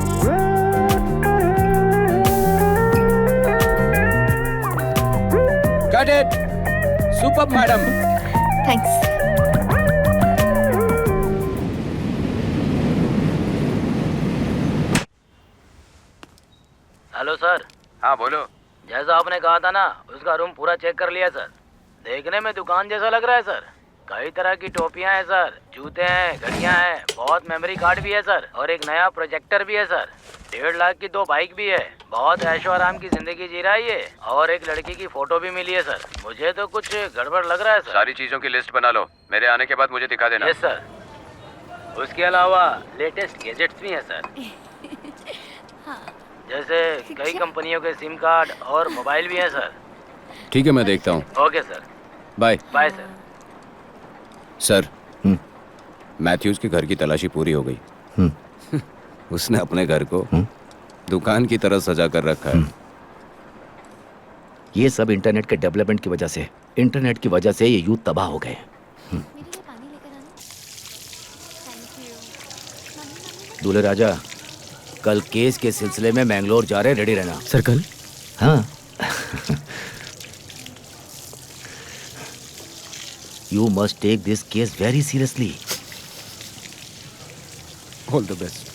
Cut it. Superb, madam. Thanks. Hello sir. हाँ बोलो। जैसा आपने कहा था ना, उसका room पूरा check कर लिया सर। देखने में दुकान जैसा लग रहा है सर। कई तरह की टोपियां हैं सर, जूते हैं, घड़ियां हैं, बहुत मेमोरी कार्ड भी है सर, और एक नया प्रोजेक्टर भी है सर। 1.5 लाख की 2 बाइक भी है। बहुत ऐशो आराम की जिंदगी जी रहा है ये, और एक लड़की की फोटो भी मिली है सर। मुझे तो कुछ गड़बड़ लग रहा है सर। सारी चीजों की लिस्ट बना लो, मेरे आने के बाद मुझे दिखा देना। Yes sir. उसके अलावा लेटेस्ट गैजेट्स भी हैं सर, जैसे कई कंपनियों के सिम कार्ड और मोबाइल भी हैं सर। ठीक है, मैं देखता हूँ। Okay sir. Bye. Bye sir. Sir, Matthews के घर की तलाशी पूरी हो गई। उसने अपने घर को दुकान की तरह सजा कर रखा है। ये सब इंटरनेट के डेवलपमेंट की वजह से, इंटरनेट की वजह से ये यूथ तबाह हो गए। दूल्हे राजा, कल केस के सिलसिले में मैंगलोर जा रहे, रेडी रहना। सर कल? हाँ। You must take this case very seriously. All the best.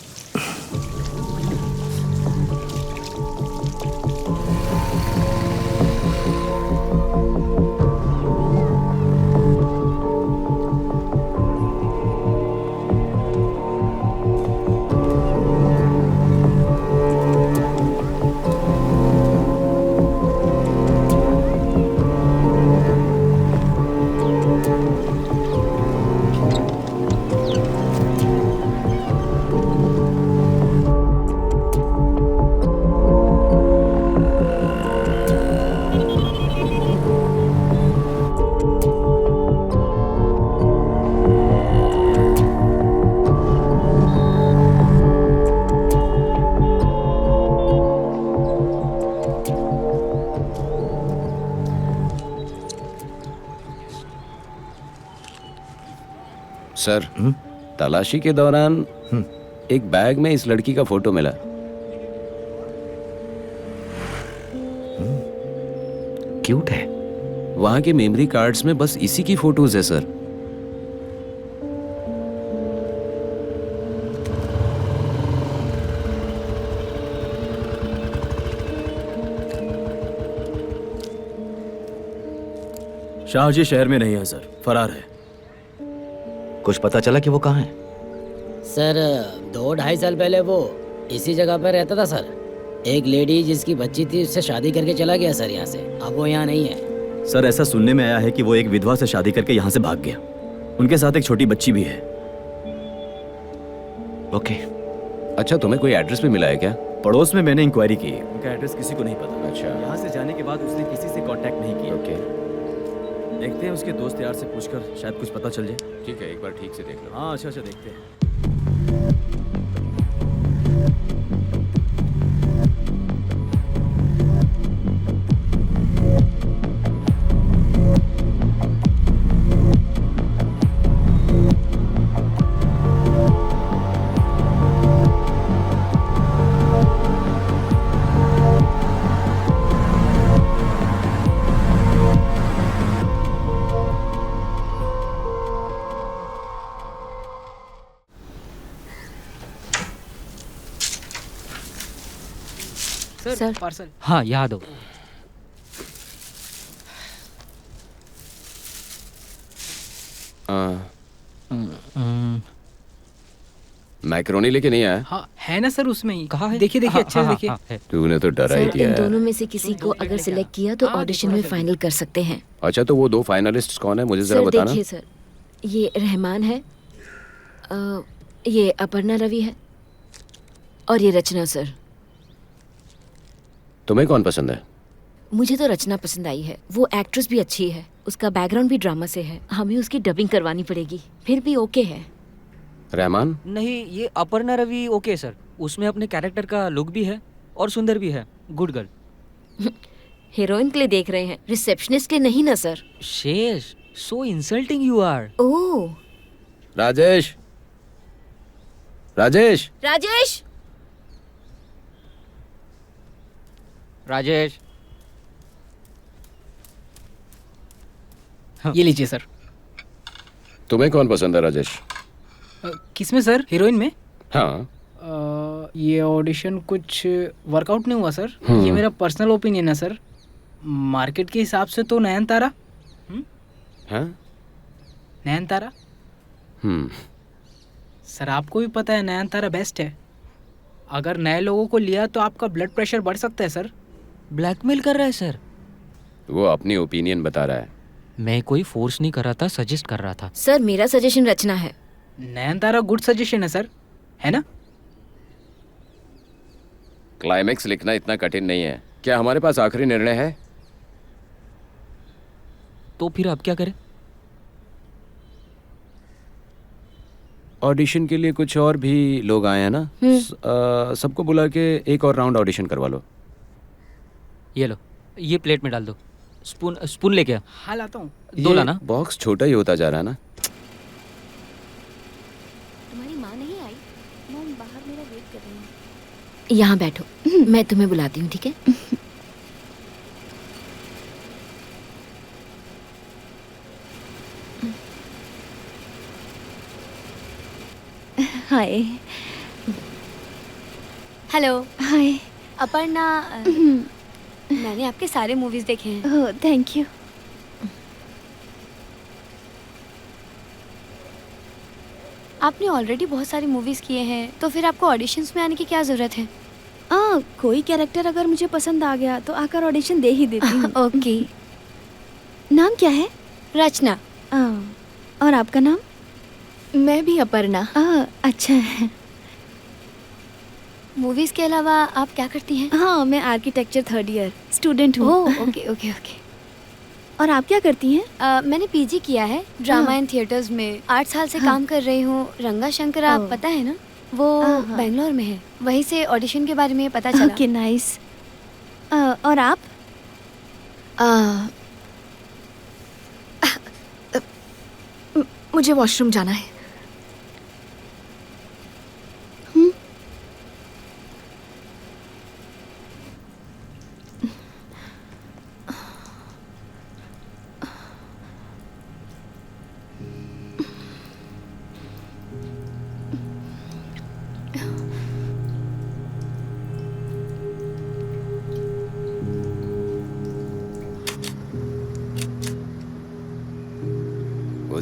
Sir, तलाशी के दौरान एक बैग में इस लड़की का फोटो मिला। क्यूट है। वहां के मेमोरी कार्ड्स में बस इसी की फोटोज है सर। शाहजी शहर में नहीं है सर, फरार है। कुछ पता चला कि वो कहाँ है? सर 2-2.5 साल पहले वो इसी जगह पर रहता था सर। एक लेडी जिसकी बच्ची थी उससे शादी करके चला गया सर यहाँ से। अब वो यहाँ नहीं है। सर ऐसा सुनने में आया है कि वो एक विधवा से शादी करके यहाँ से भाग गया। उनके साथ एक छोटी बच्ची भी है। ओके। अच्छा, तुम्हें कोई एड्रेस भी मिला है क्या? पड़ोस में मैंने इंक्वायरी की, उनका एड्रेस किसी को नहीं पता। अच्छा। यहाँ से जाने के बाद उसने किसी से कांटेक्ट नहीं किया। ओके, देखते हैं उसके दोस्त यार से पूछकर शायद कुछ पता चल जाए। ठीक है, एक बार ठीक से देख लो। हाँ अच्छा देखते हैं। Sir parcel. हाँ, यहाँ दो। मैक्रोनी लेके नहीं आया? हाँ है ना सर, उसमें ही। कहाँ है? देखिए देखिए, अच्छे से देखिए। तूने तो डरा ही सर, दिया इन है। दोनों में से किसी को अगर सिलेक्ट किया तो ऑडिशन में फाइनल कर सकते हैं। अच्छा, तो वो 2 फाइनलिस्ट कौन है, मुझे जरा सर बताना। देखिए सर, ये रहमान है, ये अपर्णा रवि है, और ये रचना सर। तुम्हें कौन पसंद है? मुझे तो रचना पसंद आई है। वो एक्ट्रेस भी अच्छी है, उसका बैकग्राउंड भी ड्रामा से है। हमें उसकी डबिंग करवानी पड़ेगी, फिर भी ओके है। रहमान? नहीं, ये अपर्णा रवि ओके सर। उसमें अपने कैरेक्टर का लुक भी है और सुंदर भी है। Good girl. हीरोइन के लिए देख रहे हैं, रिसेप्शनिस्ट के नहीं ना सर। शेष, सो इंसल्टिंग यू आर। ओह राजेश, राजेश, राजेश, राजेश। ये लीजिए सर। तुम्हें कौन पसंद है राजेश? किसमें सर? हीरोइन में? हाँ। ये ऑडिशन कुछ वर्कआउट नहीं हुआ सर। ये मेरा पर्सनल ओपिनियन है सर। मार्केट के हिसाब से तो नयनतारा। हाँ? नयनतारा। सर आपको भी पता है नयनतारा बेस्ट है। अगर नए लोगों को लिया तो आपका ब्लड प्रेशर बढ़ सकता है सर। ब्लैकमेल कर रहा है सर। वो अपनी ओपिनियन बता रहा है। मैं कोई फोर्स नहीं कर रहा था, सजेस्ट कर रहा था। सर मेरा सजेशन रचना है। नयनतारा गुड सजेशन है सर, है ना? क्लाइमेक्स लिखना इतना कठिन नहीं है। क्या हमारे पास आखिरी निर्णय है? तो फिर अब क्या करें? ऑडिशन के लिए कुछ और भी लोग आए हैं ना, सबको बुला के एक और राउंड ऑडिशन करवा लो। ये लो, ये प्लेट में डाल दो। स्पून लेके आ। हाँ लाता हूँ। 2 लाना। बॉक्स छोटा ही होता जा रहा है ना। तुम्हारी माँ नहीं आई? मॉम बाहर मेरा वेट कर रही है। यहाँ बैठो, मैं तुम्हें बुलाती हूँ, ठीक है? हाय। हेलो। हाय। अपर्णा, मैंने आपके सारे मूवीज देखे हैं। Oh thank you. आपने ऑलरेडी बहुत सारी मूवीज किए हैं, तो फिर आपको ऑडिशंस में आने की क्या जरूरत है? कोई कैरेक्टर अगर मुझे पसंद आ गया तो आकर ऑडिशन दे ही देती हूँ। ओके। नाम क्या है? रचना। और आपका नाम? मैं भी अपर्णा। अच्छा है। मूवीज के अलावा आप क्या करती हैं? हाँ, मैं आर्किटेक्चर 3rd ईयर स्टूडेंट हूँ। Okay okay okay. और आप क्या करती हैं? मैंने पीजी किया है ड्रामा एंड थिएटर्स में। 8 साल से काम कर रही हूँ। रंगा शंकर आप पता है ना, वो बेंगलोर में है। वहीं से ऑडिशन के बारे में पता चला। Okay nice. और आप? मुझे वॉशरूम जाना है।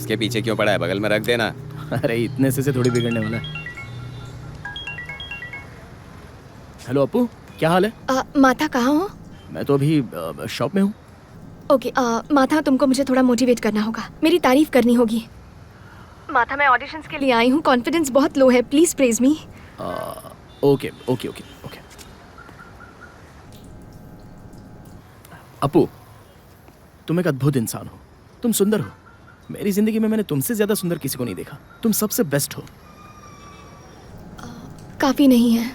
उसके पीछे क्यों पड़ा है? बगल में रख देना। अरे इतने से थोड़ी बिगड़ने वाला है। हेलो अपू, क्या हाल है? माथा कहाँ हो? मैं तो अभी शॉप में हूँ। ओके, माथा तुमको मुझे थोड़ा मोटिवेट करना होगा, मेरी तारीफ करनी होगी। माथा, मैं ऑडिशंस के लिए आई हूँ, कॉन्फिडेंस बहुत लो है, please praise me. Okay okay okay okay. Appu, तुम एक अद्भुत इंसान हो, तुम सुंदर हो। मेरी जिंदगी में मैंने तुमसे ज्यादा सुंदर किसी को नहीं देखा। तुम सबसे बेस्ट हो। काफी नहीं है।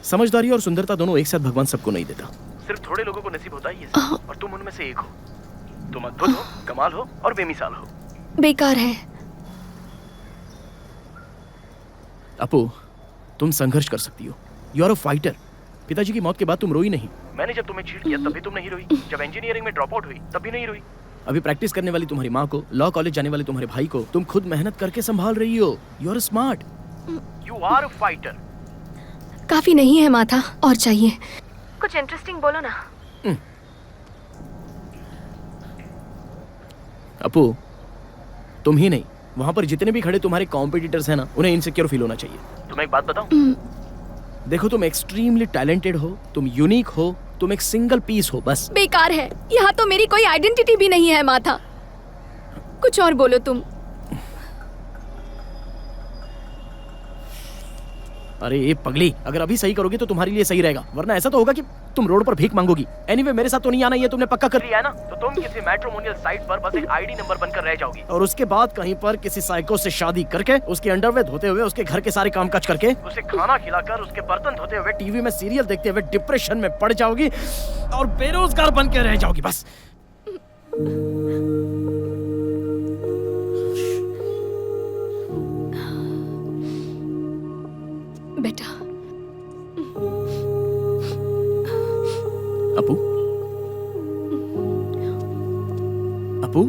समझदारी और सुंदरता दोनों एक साथ भगवान सबको नहीं देता, सिर्फ थोड़े लोगों को नसीब होता है ये सब, और तुम उनमें से एक हो। तुम अद्भुत हो, कमाल हो और बेमिसाल हो। बेकार है। अपू, तुम संघर्ष कर सकती हो। You are a fighter. पिताजी की मौत के बाद तुम रोई नहीं। मैंने जब तुम्हें चीट किया तब भी तुम नहीं रोई। जब इंजीनियरिंग में ड्रॉप आउट हुई तब भी नहीं रोई। अभी प्रैक्टिस करने वाली तुम्हारी माँ को, लॉ कॉलेज जाने वाले तुम्हारे भाई को तुम खुद मेहनत करके संभाल रही हो। You are smart, you are a fighter. काफी नहीं है माथा, और चाहिए। कुछ इंटरेस्टिंग बोलो ना। अपू, तुम ही नहीं, वहां पर जितने भी खड़े तुम्हारे कॉम्पिटिटर्स हैं ना, उन्हें इनसिक्योर फील होना चाहिए। तुम्हें एक बात बताऊं? देखो, तुम एक्सट्रीमली टैलेंटेड हो, तुम यूनिक हो, तुम एक सिंगल पीस हो बस। बेकार है, यहाँ तो मेरी कोई आइडेंटिटी भी नहीं है माथा। कुछ और बोलो तुम। अरे ये पगली, अगर अभी सही करोगी तो तुम्हारे लिए सही रहेगा, वरना ऐसा तो होगा कि तुम रोड पर भीख मांगोगी। एनीवे, मेरे साथ तो नहीं आना, ये तुमने पक्का कर लिया है ना? तो तुम किसी मैट्रिमोनियल साइट पर बस एक आईडी नंबर बनकर रह जाओगी, और उसके बाद कहीं पर किसी साइको से शादी करके, उसके अंडरवेयर धोते हुए, उसके घर के सारे कामकाज करके, उसे खाना खिलाकर, उसके बर्तन धोते हुए, टीवी में सीरियल देखते हुए डिप्रेशन में पड़ जाओगी और बेरोजगार बन के रह जाओगी बस। बेटा। अपू, अपू,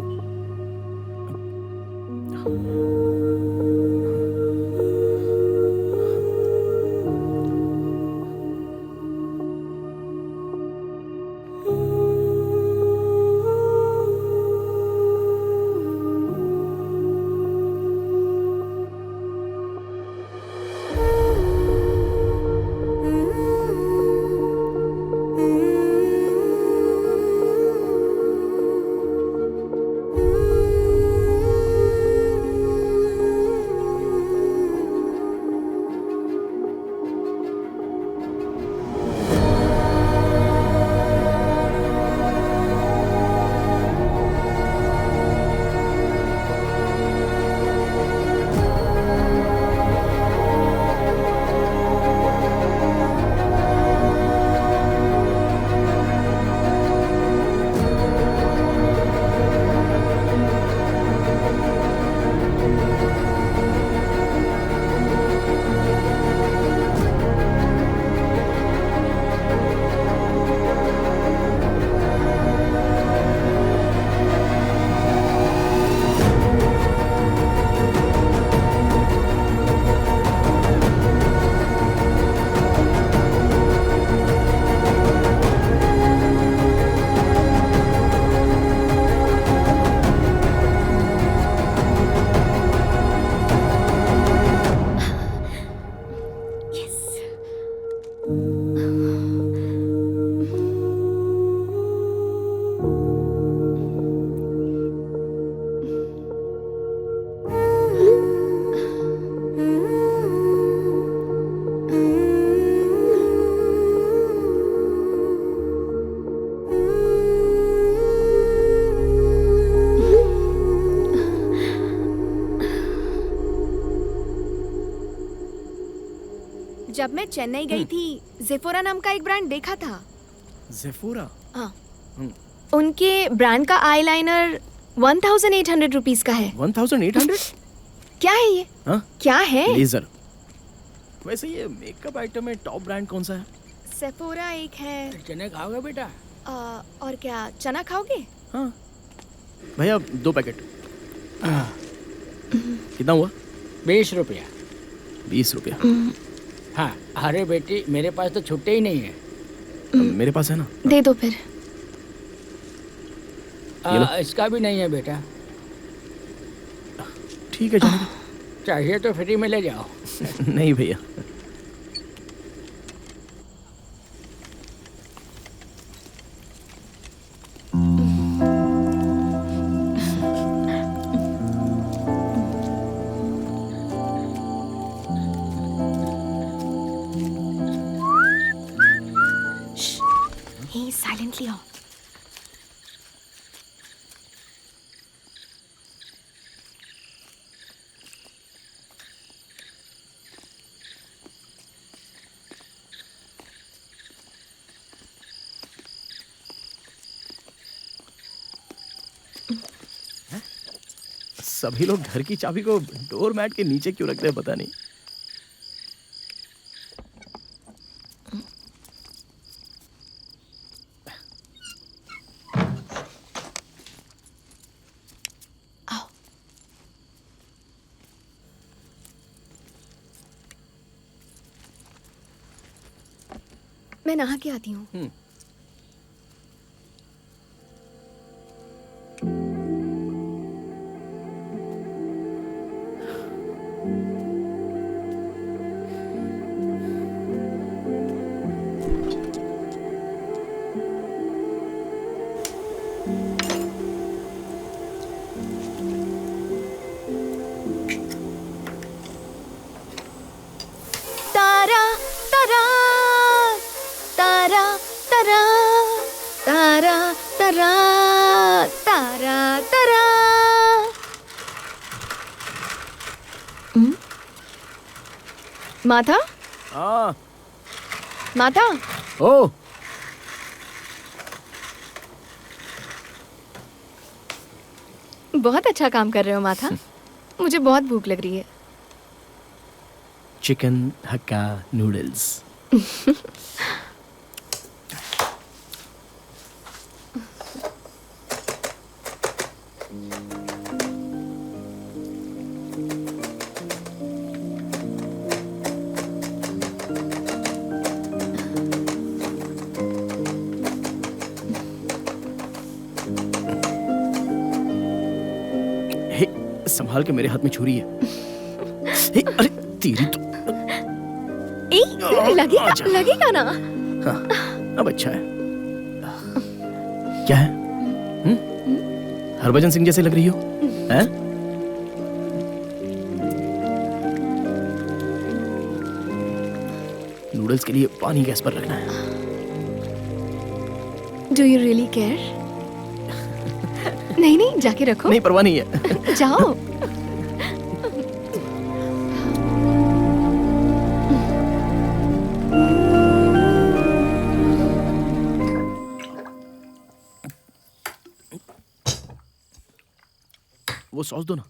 जब मैं चेन्नई गई थी, जेफोरा नाम का एक ब्रांड देखा था। जेफोरा? हाँ। उनके ब्रांड का आईलाइनर 1800 रुपीस का है। 1800? क्या है ये? हाँ? क्या है? लेजर। वैसे ये मेकअप आइटम में टॉप ब्रांड कौन सा है? सेफोरा एक है। चने खाओगे बेटा? और क्या, चना खाओगे? हाँ भैया, 2 पैकेट। कितना हुआ? 20 रुपया। 20 रुपया? हाँ। अरे बेटी, मेरे पास तो छुट्टे ही नहीं है। मेरे पास है ना। दे दो फिर। ये लो। इसका भी नहीं है बेटा। ठीक है जाने दो। चाहिए तो फ्री में ले जाओ। नहीं भैया। Hey, silently आओ। सभी लोग घर की चाबी को डोर मैट के नीचे क्यों रखते हैं पता नहीं। मैं नहा के आती हूँ। तारा तारा तारा तारा तारा तारा तारा तारा। माथा हाँ। माथा ओ बहुत अच्छा काम कर रहे हो माथा। मुझे बहुत भूख लग रही है। चिकन हक्का नूडल्स। हे, संभाल के, मेरे हाथ में छुरी है। हे, अरे तेरी तो लगेगा ना। हाँ, अब अच्छा है। क्या है? हरभजन सिंह जैसे लग रही हो, हैं? नूडल्स के लिए पानी गैस पर रखना है। Do you really care? नहीं नहीं, जाके रखो। नहीं, परवाह नहीं है। जाओ। वो सॉस दो ना।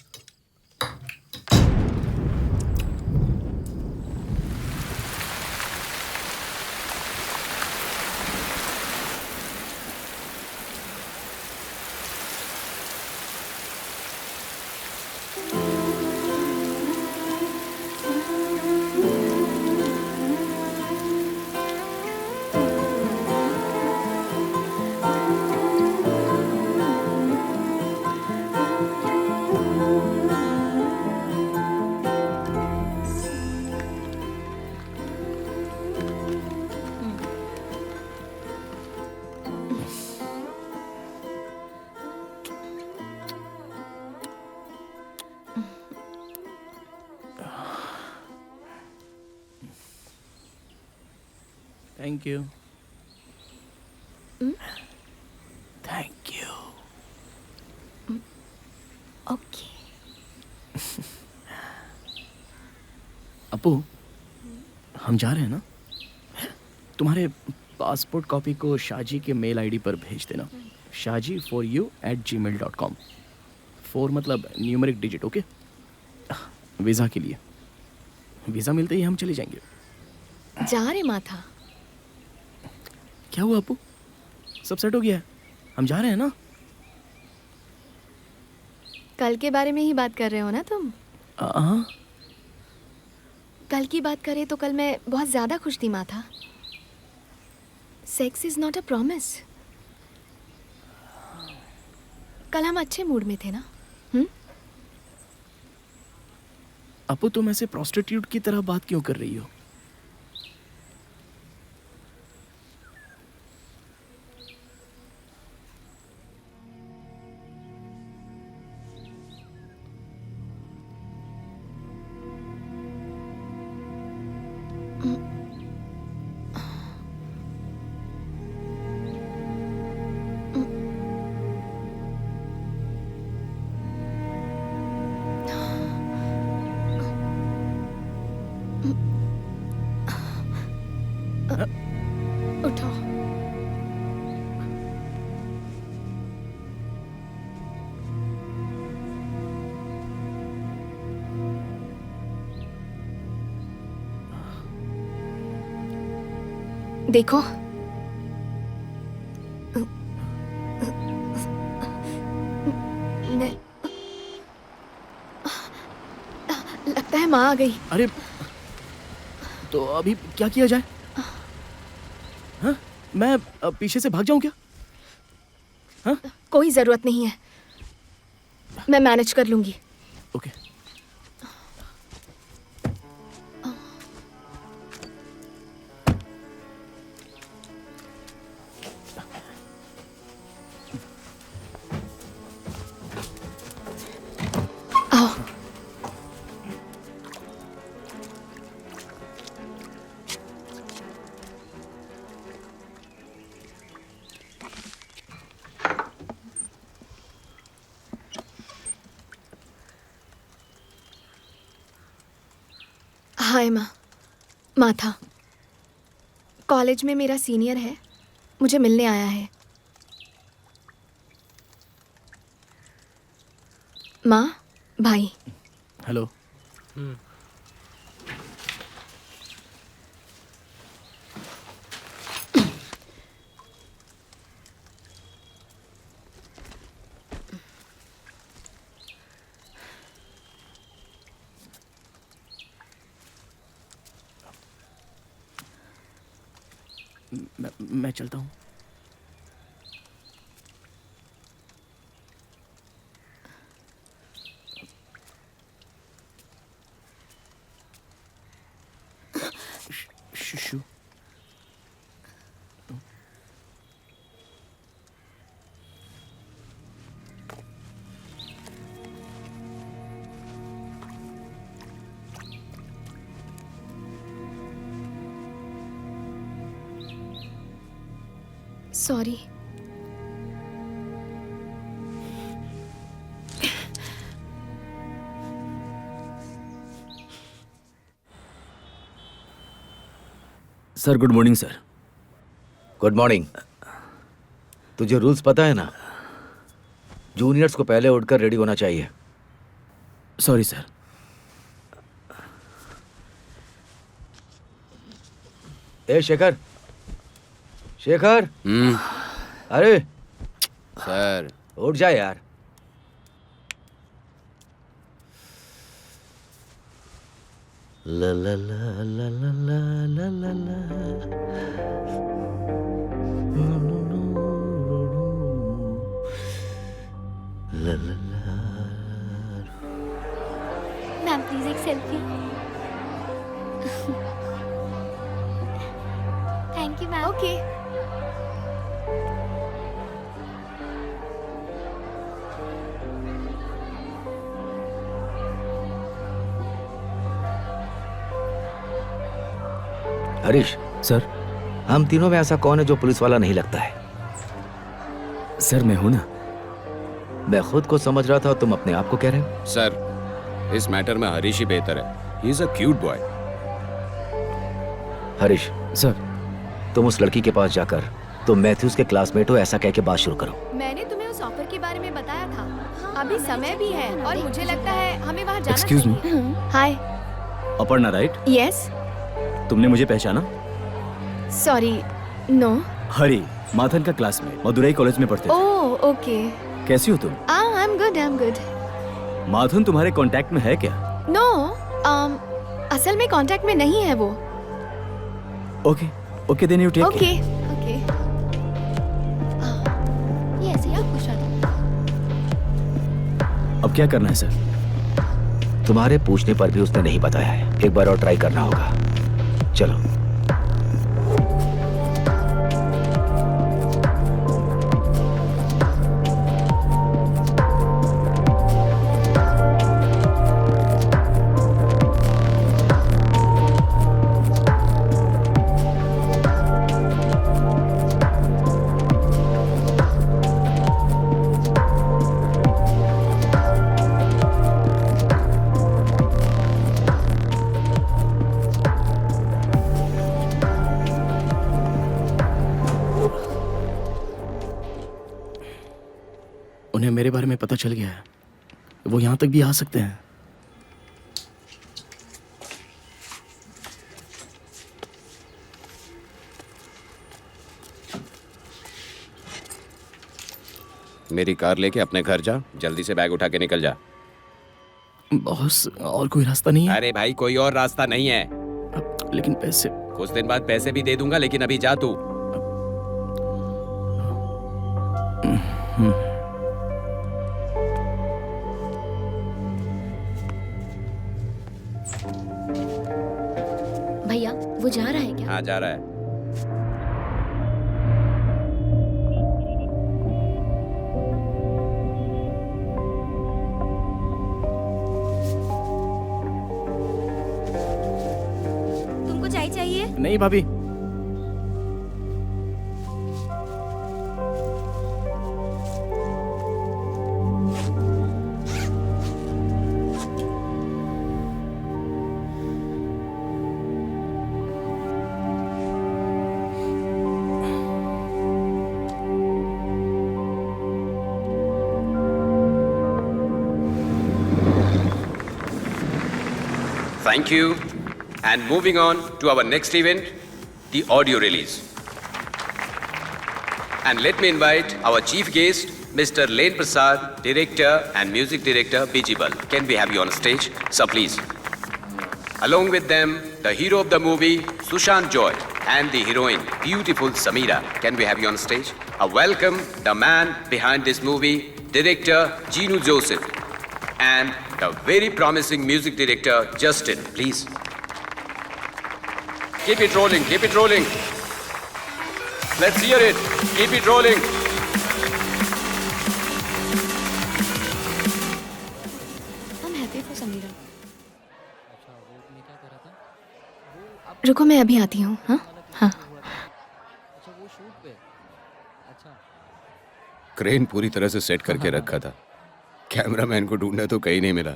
Thank you. Thank you. Okay. Appu, हम जा रहे हैं ना? तुम्हारे पासपोर्ट कॉपी को शाहजी के मेल आईडी पर भेज देना। shaji4you@gmail.com। 4 मतलब न्यूमेरिक डिजिट, ओके? वीज़ा के लिए। वीज़ा मिलते ही हम चले जाएंगे। जा रहे माथा। क्या हुआ अपू? सब सेट हो गया है? हम जा रहे हैं ना? कल के बारे में ही बात कर रहे हो ना तुम? हाँ। कल की बात करें तो कल मैं बहुत ज़्यादा खुश थी माथा। Sex is not a promise. कल हम अच्छे मूड में थे ना? अपू तुम ऐसे प्रोस्टिट्यूट की तरह बात क्यों कर रही हो? उठो। देखो, मैं लगता है माँ आ गई। अरे तो अभी क्या किया जाए? हाँ? मैं पीछे से भाग जाऊं क्या? हाँ? कोई जरूरत नहीं है, मैं मैनेज कर लूंगी। ओके। आओ। हाय माँ। माथा कॉलेज में मेरा सीनियर है, मुझे मिलने आया है। माँ, भाई। हेलो। मैं चलता हूँ। शुशु। Sorry. Sir good morning sir. Good morning. तुझे रूल्स पता है ना? जूनियर्स को पहले उठकर रेडी होना चाहिए। Sorry sir. ए शेखर, शेखर। अरे सर उठ जा यार। ला ला ला ला ला ला ला ला ला ला ला। मैम प्लीज एक selfie. Thank you ma'am. Okay. Harish sir. हम तीनों में ऐसा कौन है जो पुलिस वाला नहीं लगता है? सर मैं हूं ना। मैं खुद को समझ रहा था, तुम अपने आप को कह रहे हो? सर इस मैटर में हरीश ही बेहतर है। He is a cute boy. Harish sir, तुम उस लड़की के पास जाकर तुम मैथ्यूज के क्लासमेट हो ऐसा कह के बात शुरू करो। मैंने तुम्हें उस ऑफर के बारे में बताया था। अभी समय भी है और मुझे लगता है हमें वहाँ जाना Excuse me? चाहिए। हाय। अपर्णा राइट? यस। तुमने मुझे पहचाना? Sorry, no. हरी, माथन का क्लासमेट, मदुरई कॉलेज में पढ़ते थे। Oh okay. कैसी हो तुम? I am good, I am good. Mathan तुम्हारे कांटेक्ट में है क्या? नो, असल में कांटेक्ट में नहीं है वो। Okay okay, then you take okay care. Okay. ये ऐसे ही आप खुश रहते। क्या करना है सर? तुम्हारे पूछने पर भी उसने नहीं बताया है। एक बार और ट्राई करना होगा। चलो। उन्हें मेरे बारे में पता चल गया है। वो यहाँ तक भी आ सकते हैं। मेरी कार लेके अपने घर जा, जल्दी से बैग उठा के निकल जा। बॉस, और कोई रास्ता नहीं है? अरे भाई, कोई और रास्ता नहीं है। लेकिन पैसे? कुछ दिन बाद पैसे भी दे दूंगा, लेकिन अभी जा तू। भैया, वो जा रहा है क्या? हाँ, जा रहा है। तुमको चाय चाहिए? नहीं भाभी। Thank you. And moving on to our next event, the audio release. And let me invite our chief guest, Mr. Lane Prasad, director and music director, Bijibal. Can we have you on stage? Sir, please. Along with them, the hero of the movie, Sushant Joy, and the heroine, beautiful Samira. Can we have you on stage? A welcome the man behind this movie, director Ginu Joseph, and the very promising music director, Justin. Please. Keep it rolling, keep it rolling. Let's hear it. Keep it rolling. I'm happy for Samira. रुको, मैं अभी आती हूँ। हाँ हाँ। Crane पूरी तरह से सेट करके रखा था। कैमरामैन को ढूंढना तो कहीं नहीं मिला।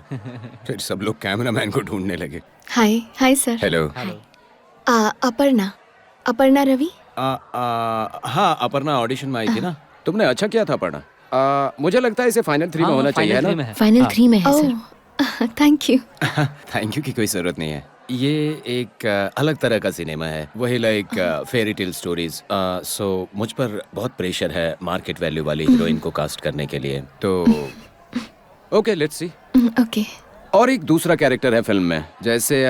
फिर सब लोग कैमरामैन को ढूंढने लगे। Hi hi sir. Hello. Aparna Ravi. हाँ, अपर्णा ऑडिशन में आई थी ना। तुमने अच्छा किया था अपर्णा। मुझे लगता है इसे फाइनल 3 में होना चाहिए, है ना? फाइनल 3 में है sir. Thank you. Thank you की कोई जरूरत नहीं है। ये एक अलग तरह का सिनेमा है, वही लाइक फेरी टेल स्टोरीज। सो मुझ पर बहुत प्रेशर है मार्केट वैल्यू वाली हीरोइन को कास्ट करने के लिए। तो ओके, लेट्स सी। ओके। और एक दूसरा कैरेक्टर है फिल्म में, जैसे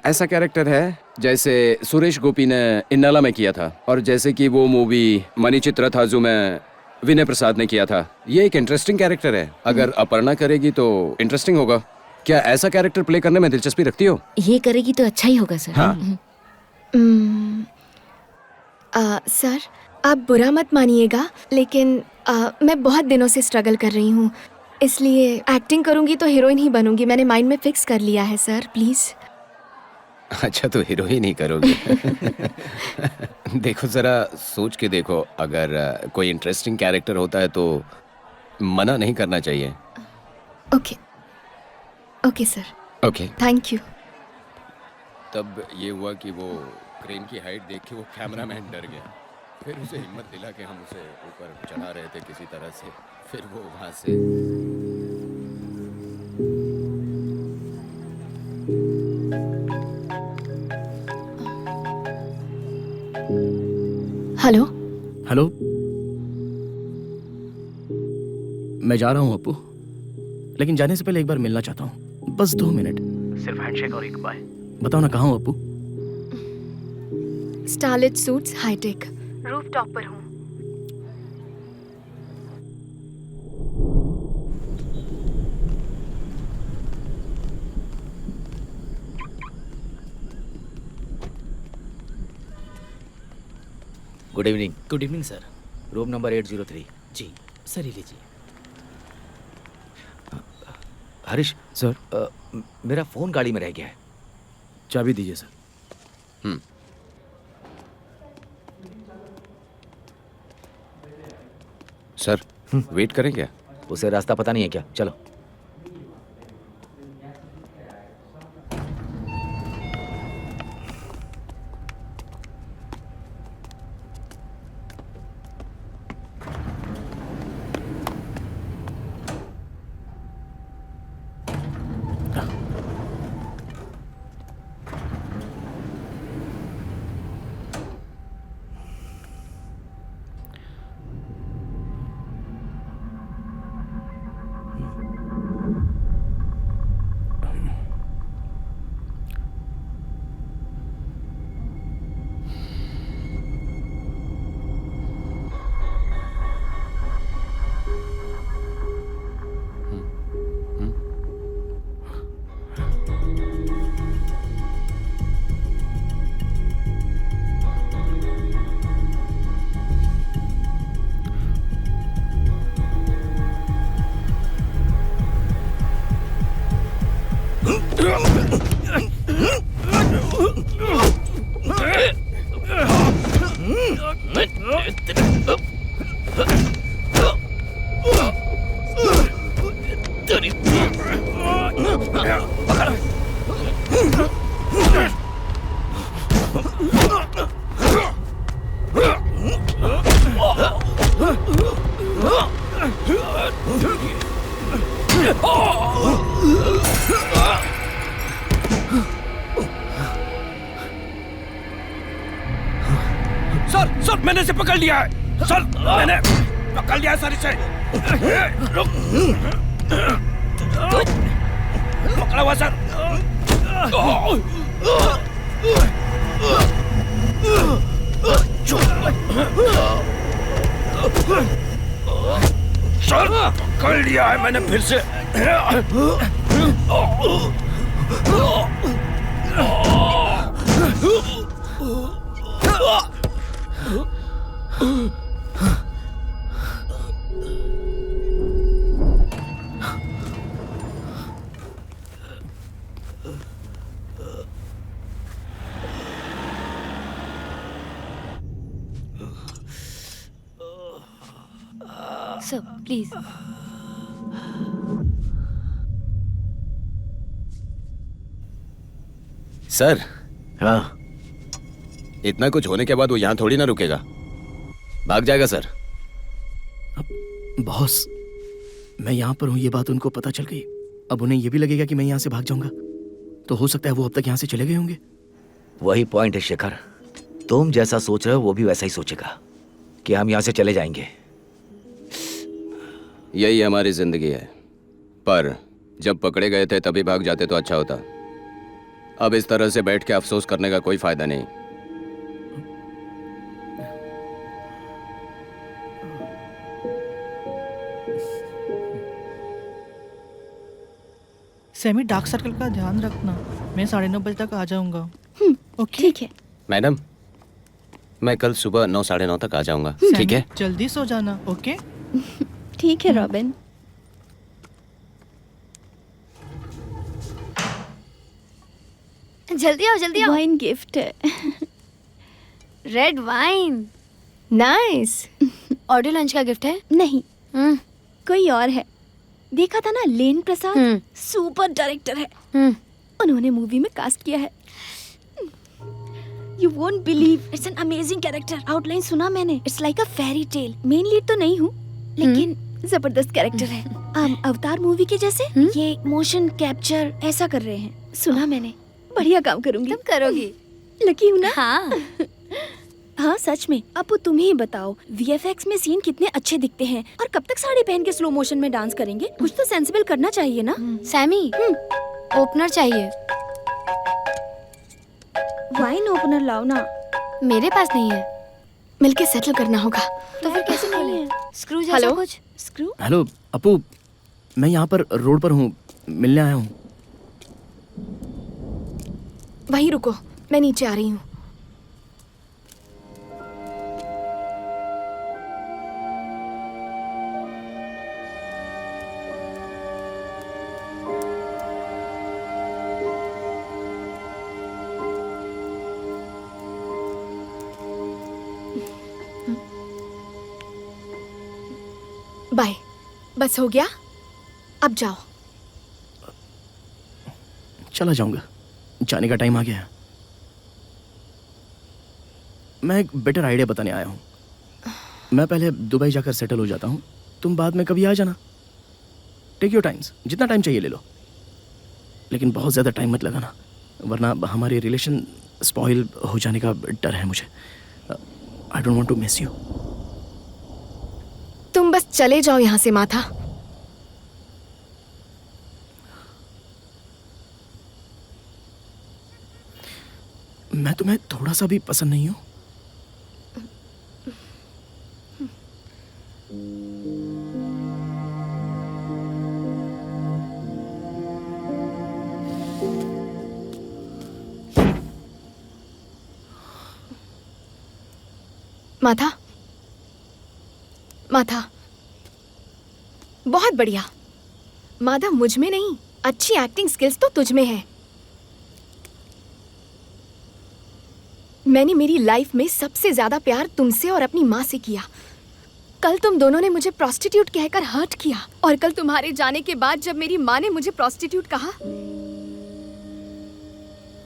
ऐसा कैरेक्टर है जैसे सुरेश गोपी ने इन्नाला में किया था, और जैसे कि वो मूवी मणिचित्रा था जो में विनय प्रसाद ने किया था। ये एक इंटरेस्टिंग कैरेक्टर है। अगर अपर्णा करेगी तो इंटरेस्टिंग होगा। क्या ऐसा कैरेक्टर प्ले करने में दिलचस्पी रखती हो? ये करेगी तो अच्छा ही होगा सर। हाँ। सर, आप बुरा मत मानिएगा, लेकिन मैं बहुत दिनों से स्ट्रगल कर रही हूँ, इसलिए एक्टिंग करूँगी तो हीरोइन ही बनूंगी। मैंने माइंड में फिक्स कर लिया है सर, प्लीज़। अच्छा, तो हीरोइन ही करोगे? देखो, जरा सोच के देखो, अगर कोई इंटरेस्टिंग कैरेक्टर होता है तो मना नहीं करना चाहिए। Okay okay sir. Okay, thank you. तब ये हुआ कि वो क्रेन की हाइट देख के वो कैमरामैन डर गया। फिर उसे हिम्मत दिला के हम उसे ऊपर चढ़ा रहे थे किसी तरह से। फिर वो वहां से हेलो। हेलो, मैं जा रहा हूँ अपू, लेकिन जाने से पहले एक बार मिलना चाहता हूँ। बस 2 मिनट, सिर्फ हैंडशेक और एक बाय। बताओ ना, कहाँ हूँ अपू? स्टारलेट सूट्स हाईटेक रूफटॉप पर हूँ। Good evening. Good evening sir. Room number 803। जी सर, ये लीजिए। हरीश सर, मेरा फोन गाड़ी में रह गया है। चाबी दीजिए सर। सर वेट करें क्या? उसे रास्ता पता नहीं है क्या? चलो। सर मैंने इसे पकड़ लिया है। सर मैंने पकड़ लिया है सर इसे। पकड़ा हुआ सर। सर पकड़ लिया है मैंने फिर से। Sir please. सर। हाँ। इतना कुछ होने के बाद वो यहाँ थोड़ी ना रुकेगा, भाग जाएगा सर। बॉस, मैं यहाँ पर हूँ ये बात उनको पता चल गई। अब उन्हें ये भी लगेगा कि मैं यहाँ से भाग जाऊंगा, तो हो सकता है वो अब तक यहाँ से चले गए होंगे। वही पॉइंट है शेखर, तुम जैसा सोच रहे हो वो भी वैसा ही सोचेगा कि हम यहाँ से चले जाएंगे। यही हमारी जिंदगी है, पर जब पकड़े गए थे तभी भाग जाते तो अच्छा होता। अब इस तरह से बैठ के अफसोस करने का कोई फायदा नहीं। सेमी डार्क सर्कल का ध्यान रखना, मैं 9:30 बजे तक आ जाऊंगा। ओके ठीक है। मैडम, मैं कल सुबह 9 साढ़े 9 तक आ जाऊंगा, ठीक है? जल्दी सो जाना। ओके ठीक है रॉबिन। जल्दी आओ जल्दी आओ। वाइन गिफ्ट है। Red wine. Nice. Audio lunch का गिफ्ट है? नहीं, कोई और है। देखा था ना, लेन प्रसाद सुपर डायरेक्टर है। उन्होंने मूवी में कास्ट किया है। You won't believe, it's an amazing character. Outline सुना मैंने, it's like a fairy tale. Main lead तो नहीं हूँ, लेकिन जबरदस्त कैरेक्टर है। अवतार मूवी के जैसे ये मोशन कैप्चर ऐसा कर रहे हैं, सुना मैंने। बढ़िया काम करूंगी। तुम करोगी? लकी हूँ ना? हाँ। हाँ सच में। अब तुम ही बताओ, वीएफएक्स में सीन कितने अच्छे दिखते हैं, और कब तक साड़ी पहन के स्लो मोशन में डांस करेंगे? कुछ तो सेंसिबल करना चाहिए ना। सैमी, ओपनर चाहिए। वाइन ओपनर लाओ ना। मेरे पास नहीं है। मिलके सेटल करना होगा। तो फिर कैसे खोले? स्क्रू जैसा हेलो? कुछ? स्क्रू? हेलो अपू, मैं यहाँ पर रोड पर हूँ, मिलने आया हूँ। वहीं रुको, मैं नीचे आ रही हूँ। बस हो गया, अब जाओ। चला जाऊंगा, जाने का टाइम आ गया है। मैं एक बेटर आइडिया बताने आया हूँ। मैं पहले दुबई जाकर सेटल हो जाता हूँ, तुम बाद में कभी आ जाना। टेक योर टाइम्स, जितना टाइम चाहिए ले लो, लेकिन बहुत ज़्यादा टाइम मत लगाना, वरना हमारे रिलेशन स्पॉइल हो जाने का डर है मुझे। I don't want to miss you. तुम बस चले जाओ यहाँ से माथा। मैं तुम्हें थोड़ा सा भी पसंद नहीं हूँ। माथा, माथा, बहुत बढ़िया। माधव मुझ में नहीं, अच्छी एक्टिंग स्किल्स तो तुझ में है। मैंने मेरी लाइफ में सबसे ज्यादा प्यार तुमसे और अपनी माँ से किया। कल तुम दोनों ने मुझे प्रोस्टिट्यूट कहकर हर्ट किया, और कल तुम्हारे जाने के बाद जब मेरी माँ ने मुझे प्रोस्टिट्यूट कहा,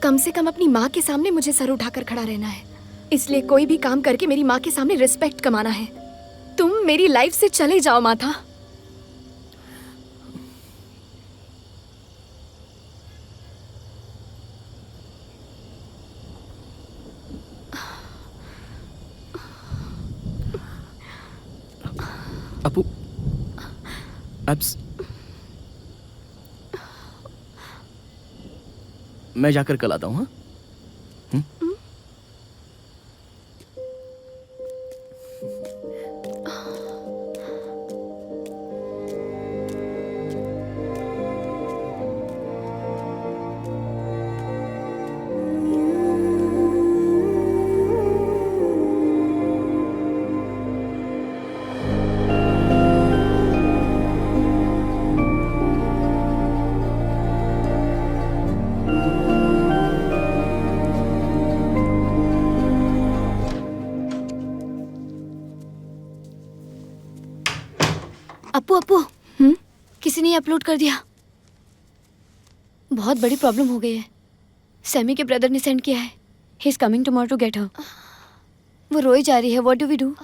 कम से कम अपनी माँ के सामने मुझे सर उठाकर खड़ा रहना है। इसलिए कोई भी काम करके मेरी माँ के सामने रिस्पेक्ट कमाना है। तुम मेरी लाइफ से चले जाओ माथा। अपू, एब्स, मैं जाकर कल आता हूँ। हाँ, अपू अपू, किसी ने अपलोड कर दिया। बहुत बड़ी प्रॉब्लम हो गई है। सैमी के ब्रदर ने सेंड किया है। He is coming tomorrow to get her. वो रोई जा रही है। What do we do?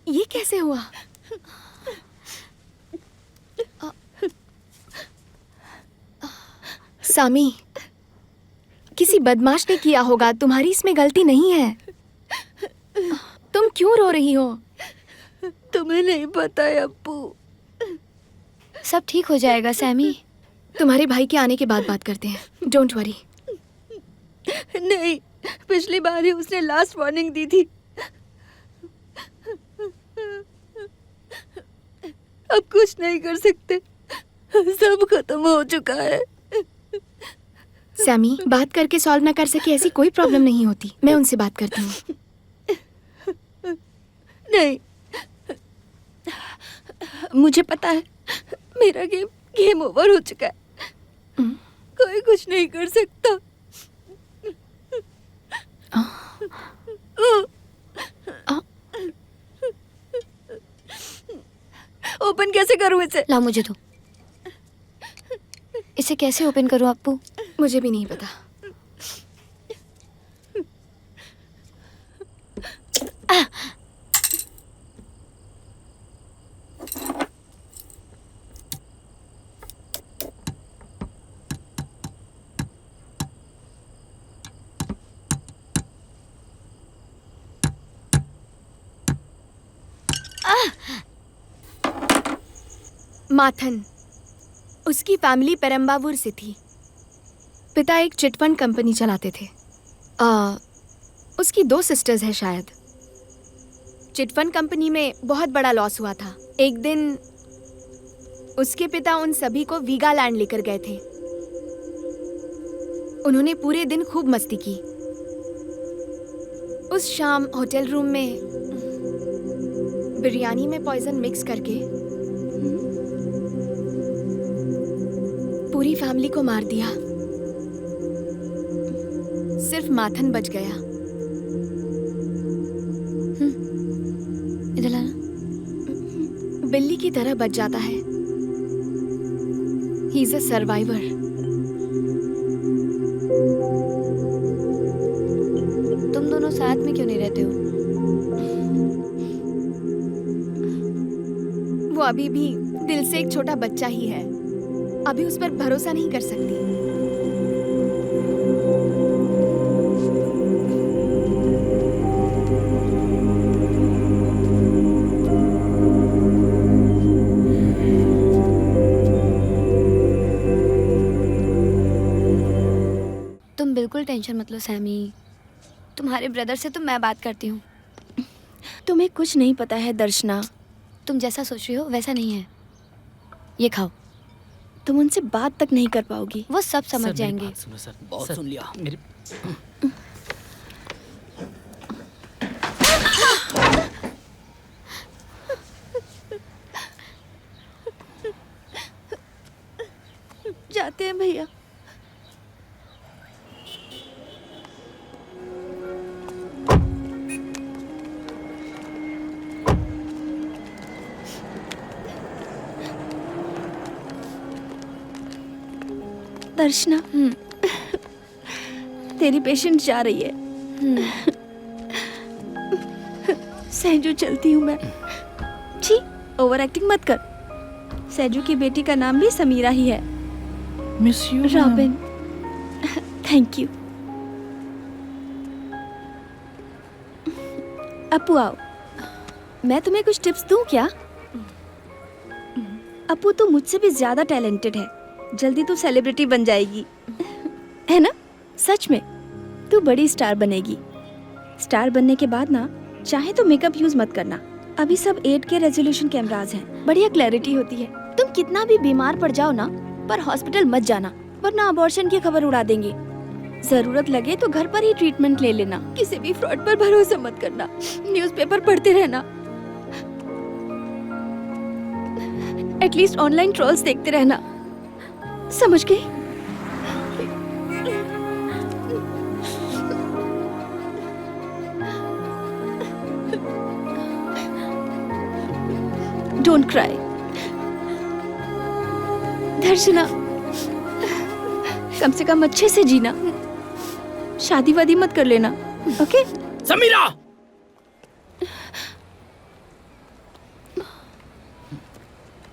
ये कैसे हुआ? सामी, किसी बदमाश ने किया होगा, तुम्हारी इसमें गलती नहीं है। तुम क्यों रो रही हो? तुम्हें नहीं पता है अप्पू। सब ठीक हो जाएगा सैमी। तुम्हारे भाई के आने के बाद बात करते हैं। Don't worry. नहीं, पिछली बार ही उसने लास्ट वार्निंग दी थी। अब कुछ नहीं कर सकते, सब खत्म हो चुका है। सैमी, बात करके सॉल्व ना कर सके ऐसी कोई प्रॉब्लम नहीं होती। मैं उनसे बात करती हूँ। नहीं, मुझे पता है मेरा गेम ओवर हो चुका है। कोई कुछ नहीं कर सकता। ओपन कैसे करूं इसे? ला मुझे दो। इसे कैसे ओपन करूं अप्पू? मुझे भी नहीं पता। माथन, उसकी फैमिली पेरम्बावूर से थी। पिता एक चिटफंड कंपनी चलाते थे। उसकी 2 सिस्टर्स हैं शायद। चिटफंड कंपनी में बहुत बड़ा लॉस हुआ था। एक दिन उसके पिता उन सभी को वीगालैंड लेकर गए थे। उन्होंने पूरे दिन खूब मस्ती की। उस शाम होटल रूम में बिरयानी में पॉइजन मिक्स करके पूरी फैमिली को मार दिया। सिर्फ माथन बच गया। इधर आना। बिल्ली की की तरह बच जाता है। He is a survivor. तुम दोनों साथ में क्यों नहीं रहते हो? वो अभी भी दिल से एक छोटा बच्चा ही है। अभी उस पर भरोसा नहीं कर सकती। तुम बिल्कुल टेंशन मत लो सैमी। तुम्हारे ब्रदर से तो मैं बात करती हूँ। तुम्हें कुछ नहीं पता है दर्शना। तुम जैसा सोच रही हो वैसा नहीं है। ये खाओ। तुम उनसे बात तक नहीं कर पाओगी। वो सब समझ जाएंगे। सुनो सर, बहुत सुन लिया। मेरी जाते हैं भैया। दर्शना, तेरी पेशेंट जा रही है। सहजू चलती हूँ मैं। छी, ओवर एक्टिंग मत कर। सहजू की बेटी का नाम भी समीरा ही है। Miss you Robin. Thank you. Appu आओ, मैं तुम्हें कुछ टिप्स दूं क्या? अपू तो मुझसे भी ज्यादा टैलेंटेड है। जल्दी तू सेलिब्रिटी बन जाएगी, है ना? सच में तू बड़ी स्टार बनेगी। स्टार बनने के बाद ना, चाहे तो मेकअप यूज मत करना। अभी सब 8K रेजोल्यूशन कैमरास हैं, बढ़िया क्लैरिटी होती है। तुम कितना भी बीमार पड़ जाओ ना, पर हॉस्पिटल मत जाना, वरना अबॉर्शन की खबर उड़ा देंगे। जरूरत लगे तो घर पर ही ट्रीटमेंट ले लेना। किसी भी फ्रॉड पर भरोसा मत करना। न्यूज़पेपर पढ़ते रहना। एटलीस्ट ऑनलाइन ट्रोल्स देखते रहना। समझ गई? Don't cry. दर्शना, कम से कम अच्छे से जीना। शादी वादी मत कर लेना, ओके? समीरा!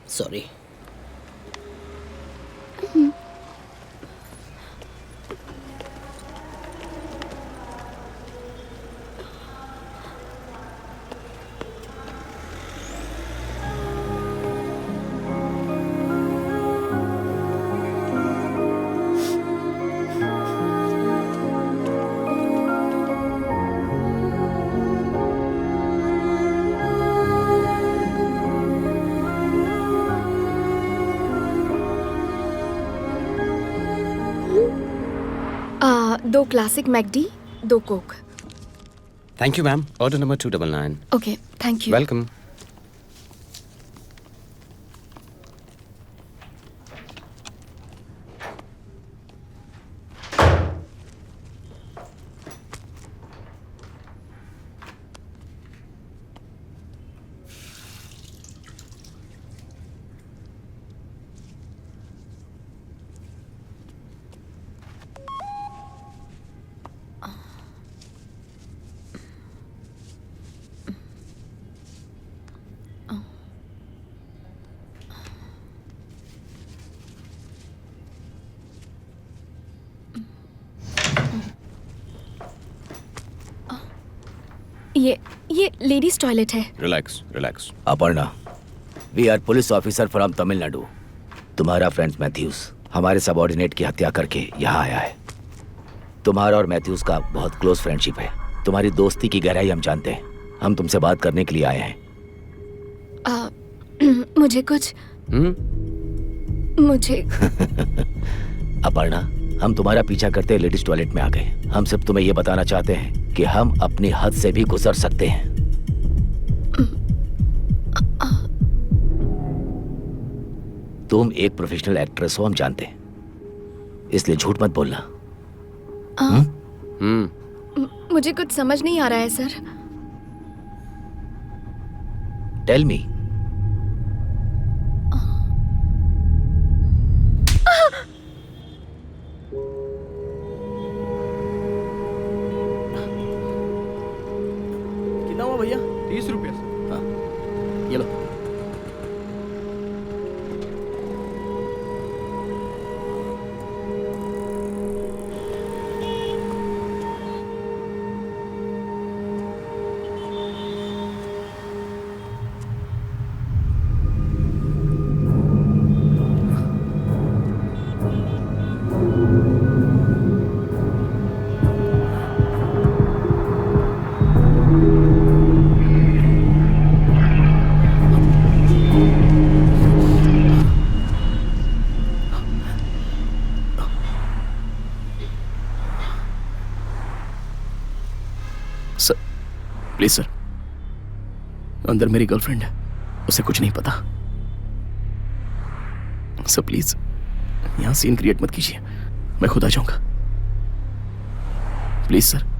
सॉरी। दो classic McD, 2 coke. Thank you, ma'am. Order number 299. Okay, thank you. Welcome. ये लेडीज टॉयलेट है। Relax, relax. Aparna, we are police officer from Tamil Nadu. तुम्हारा फ्रेंड मैथ्यूस हमारे सबऑर्डिनेट की हत्या करके यहाँ आया है। तुम्हारा और मैथ्यूस का बहुत क्लोज फ्रेंडशिप है। तुम्हारी दोस्ती की गहराई हम जानते हैं। हम तुमसे बात करने के लिए आए हैं। मुझे कुछ मुझे अपर्णा, हम तुम्हारा पीछा करते लेडीज टॉयलेट में आ गए। हम सिर्फ तुम्हें ये बताना चाहते हैं कि हम अपनी हद से भी गुजर सकते हैं। तुम एक प्रोफेशनल एक्ट्रेस हो, हम जानते हैं, इसलिए झूठ मत बोलना। मुझे कुछ समझ नहीं आ रहा है सर। Tell me. भैया? 30 रुपये सर। हाँ, ये लो। सर, प्लीज सर, अंदर मेरी गर्लफ्रेंड है, उसे कुछ नहीं पता। सर प्लीज यहाँ सीन क्रिएट मत कीजिए, मैं खुद आ जाऊंगा। Please sir.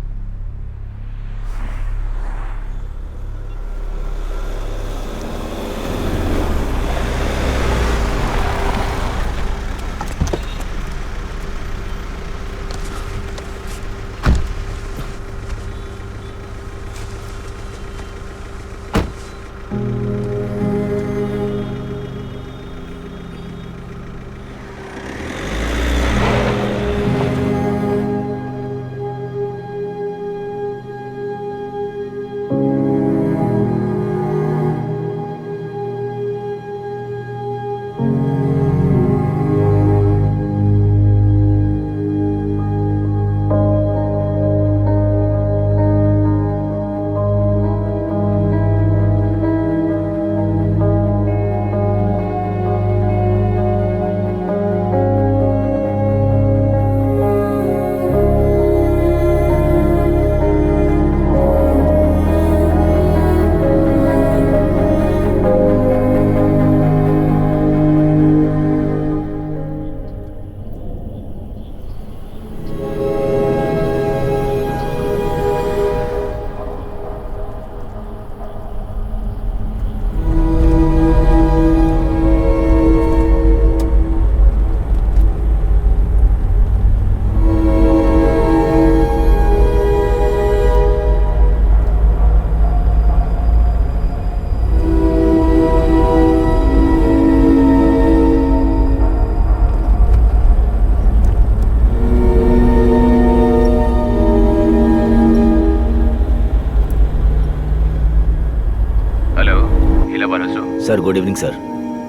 Sir good evening sir.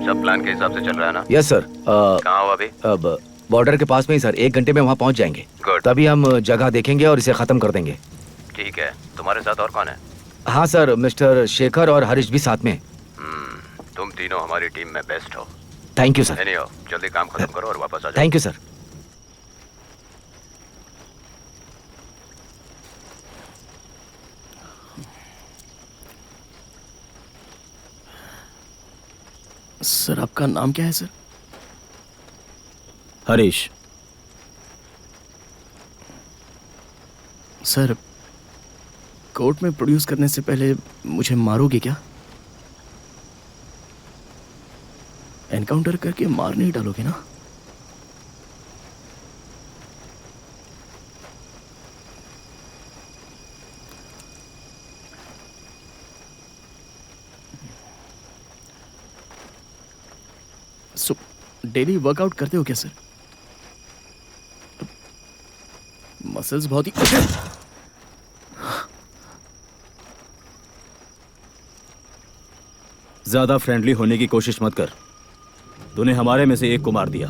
सब प्लान के हिसाब से चल रहा है ना? Yes sir. कहाँ हो अभी? अब बॉर्डर के पास में ही सर, 1 घंटे में वहाँ पहुँच जाएंगे। गुड। तभी हम जगह देखेंगे और इसे खत्म कर देंगे। ठीक है, तुम्हारे साथ और कौन है? हाँ सर, मिस्टर शेखर और हरीश भी साथ में। तुम तीनों हमारी टीम में बेस्ट हो। Thank you sir. एनीहाउ, जल्दी काम खत्म करो और वापस आ जाओ। Thank you sir. सर आपका नाम क्या है सर? हरीश। सर कोर्ट में प्रोड्यूस करने से पहले मुझे मारोगे क्या? एनकाउंटर करके मार नहीं डालोगे ना? डेली वर्कआउट करते हो क्या सर? मसल्स बहुत ही ज्यादा फ्रेंडली होने की कोशिश मत कर। तूने हमारे में से एक को मार दिया।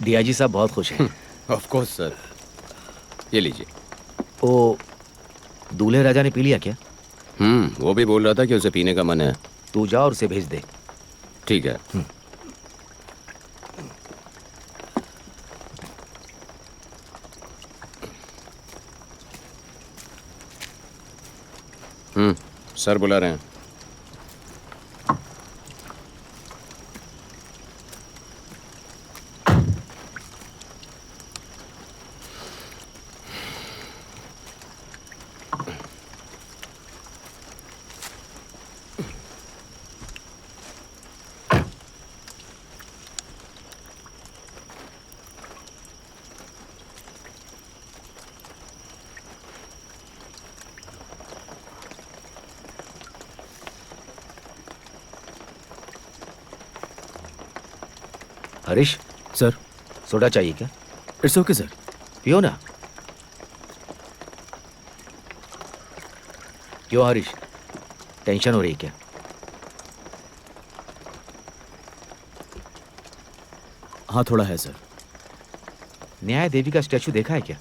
डीआईजी साहब बहुत खुश हैं। Of course sir. ये लीजिए। वो दूल्हे राजा ने पी लिया क्या? वो भी बोल रहा था कि उसे पीने का मन है। तू जा और उसे भेज दे। ठीक है। सर बुला रहे हैं। हरीश सर, सोडा चाहिए क्या? It's okay sir. पियो ना। क्यों हरीश, टेंशन हो रही है क्या? हाँ थोड़ा है सर। न्याय देवी का स्टैचू देखा है क्या?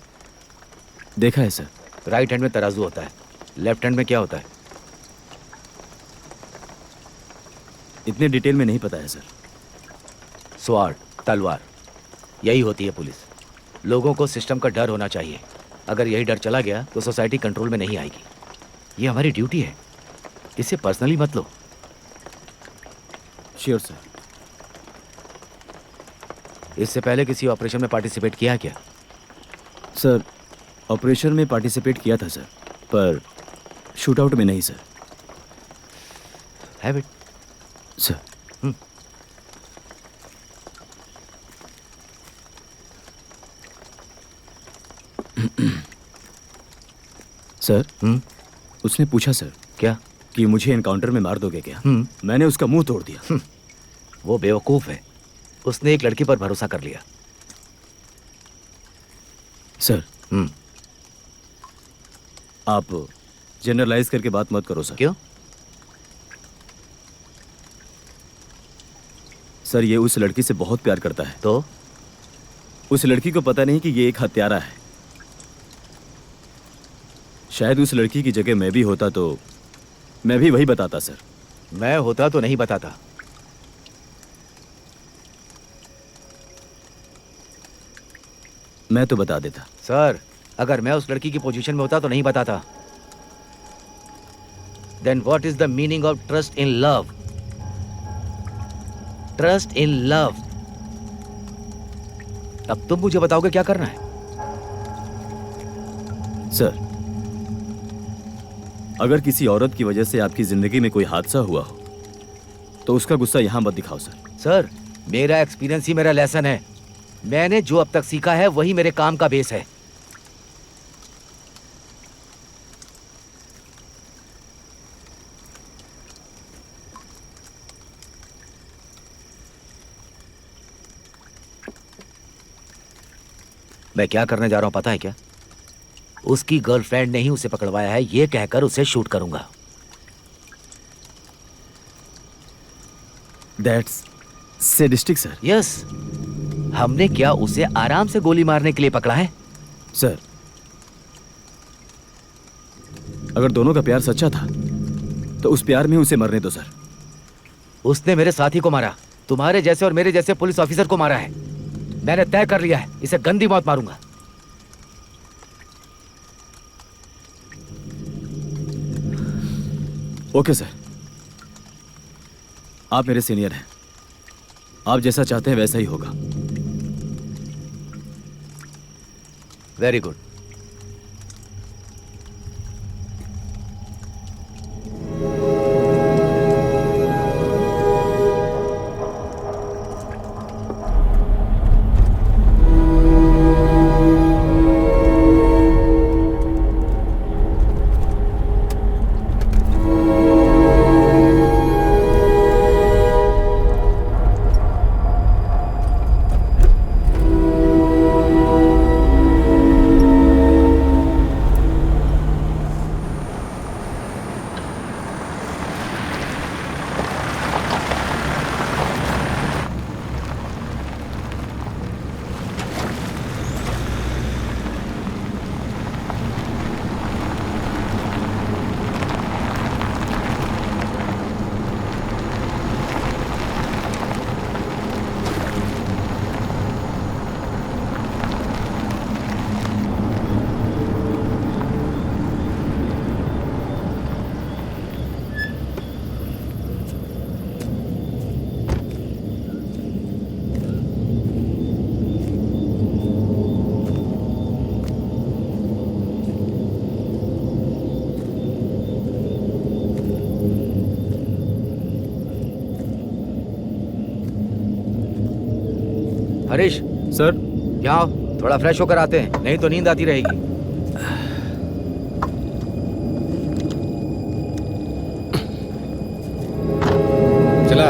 देखा है सर। राइट हैंड में तराजू होता है, लेफ्ट हैंड में क्या होता है? इतने डिटेल में नहीं पता है सर। स्वार्ड, तलवार, यही होती है पुलिस। लोगों को सिस्टम का डर होना चाहिए। अगर यही डर चला गया तो सोसाइटी कंट्रोल में नहीं आएगी। ये हमारी ड्यूटी है, इसे पर्सनली मत लो। Sure sir. इससे पहले किसी ऑपरेशन में पार्टिसिपेट किया क्या? सर, ऑपरेशन में पार्टिसिपेट किया था सर, पर शूटआउट में नहीं sir. Have it sir. Sir, उसने पूछा सर क्या कि मुझे एनकाउंटर में मार दोगे क्या? मैंने उसका मुंह तोड़ दिया। वो बेवकूफ है, उसने एक लड़की पर भरोसा कर लिया। सर, आप जनरलाइज करके बात मत करो सर। क्यों? सर, ये उस लड़की से बहुत प्यार करता है। तो उस लड़की को पता नहीं कि ये एक हत्यारा है। शायद उस लड़की की जगह मैं भी होता तो मैं भी वही बताता सर। मैं होता तो नहीं बताता। मैं तो बता देता। सर, अगर मैं उस लड़की की पोजीशन में होता तो नहीं बताता। Then what is the meaning of trust in love? Trust in love. अब तुम मुझे बताओगे क्या करना है? सर, अगर किसी औरत की वजह से आपकी जिंदगी में कोई हादसा हुआ हो तो उसका गुस्सा यहां मत दिखाओ सर। सर, मेरा एक्सपीरियंस ही मेरा लेसन है। मैंने जो अब तक सीखा है वही मेरे काम का बेस है। मैं क्या करने जा रहा हूं पता है क्या? उसकी गर्लफ्रेंड ने ही उसे पकड़वाया है, ये कहकर उसे शूट करूंगा। That's sadistic sir. यस, हमने क्या उसे आराम से गोली मारने के लिए पकड़ा है? सर, अगर दोनों का प्यार सच्चा था तो उस प्यार में उसे मरने दो सर। उसने मेरे साथी को मारा, तुम्हारे जैसे और मेरे जैसे पुलिस ऑफिसर को मारा है। मैंने तय कर लिया है, इसे गंदी मौत मारूंगा। ओके सर, आप मेरे सीनियर हैं। आप जैसा चाहते हैं वैसा ही होगा। Very good. हरीश सर, यहाँ आओ, थोड़ा फ्रेश होकर आते हैं, नहीं तो नींद आती रहेगी। चला।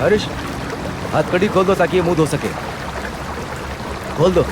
हरीश, हथकड़ी खोल दो ताकि ये मुंह धो सके। खोल दो।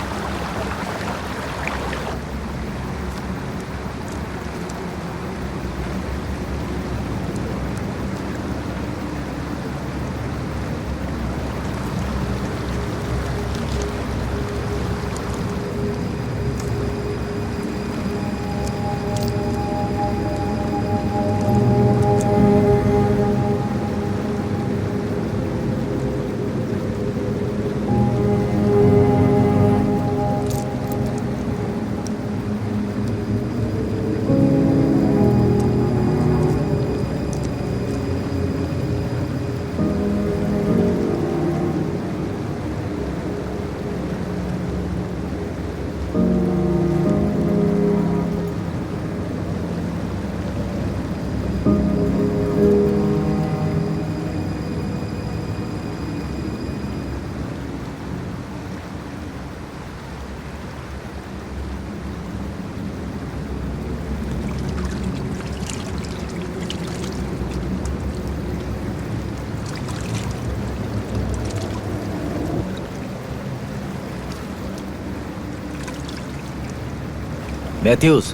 मैथ्यूज,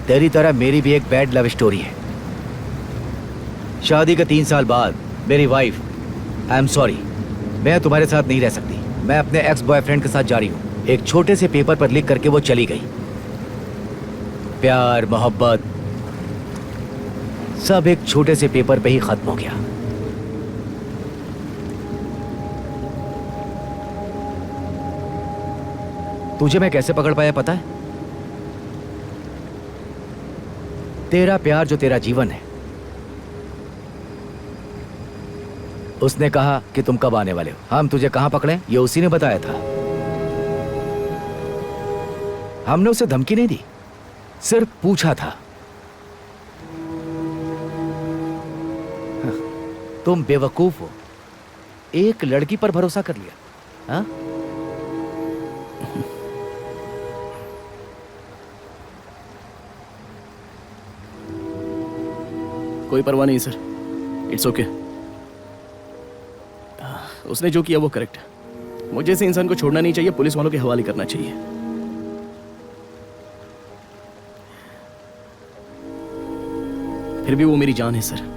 तेरी तरह मेरी भी एक बैड लव स्टोरी है। शादी के 3 साल बाद मेरी वाइफ, आई एम सॉरी, मैं तुम्हारे साथ नहीं रह सकती। मैं अपने एक्स बॉयफ्रेंड के साथ जा रही हूँ। एक छोटे से पेपर पर लिख करके वो चली गई। प्यार, मोहब्बत सब एक छोटे से पेपर पे ही खत्म हो गया। तुझे मैं कैसे पकड़ पाया पता है? तेरा प्यार जो तेरा जीवन है, उसने कहा कि तुम कब आने वाले हो। हम तुझे कहां पकड़े ये उसी ने बताया था। हमने उसे धमकी नहीं दी, सिर्फ पूछा था। तुम बेवकूफ हो, एक लड़की पर भरोसा कर लिया। हाँ? कोई परवाह नहीं सर, इट्स ओके। उसने जो किया वो करेक्ट है। मुझे ऐसे इंसान को छोड़ना नहीं चाहिए, पुलिस वालों के हवाले करना चाहिए। फिर भी वो मेरी जान है सर।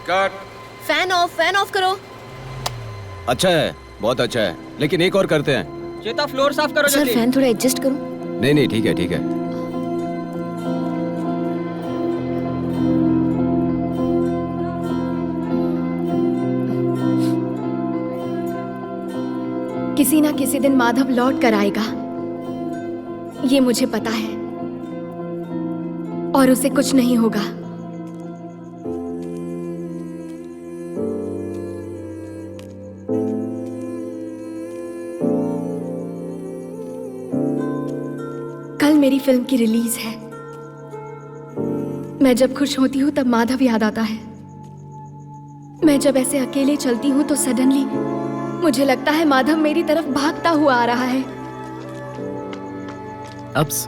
कट। फैन ऑफ करो। अच्छा है, बहुत अच्छा है, लेकिन एक और करते हैं। चेता फ्लोर साफ करो सर जल्दी। फैन थोड़ा एडजस्ट करो। नहीं नहीं, ठीक है ठीक है। किसी किसी ना किसी दिन माधव लौट कर आएगा, ये मुझे पता है, और उसे कुछ नहीं होगा। कल मेरी फिल्म की रिलीज है। मैं जब खुश होती हूँ तब माधव याद आता है। मैं जब ऐसे अकेले चलती हूँ तो सडनली मुझे लगता है माधव मेरी तरफ भागता हुआ आ रहा है। अब्स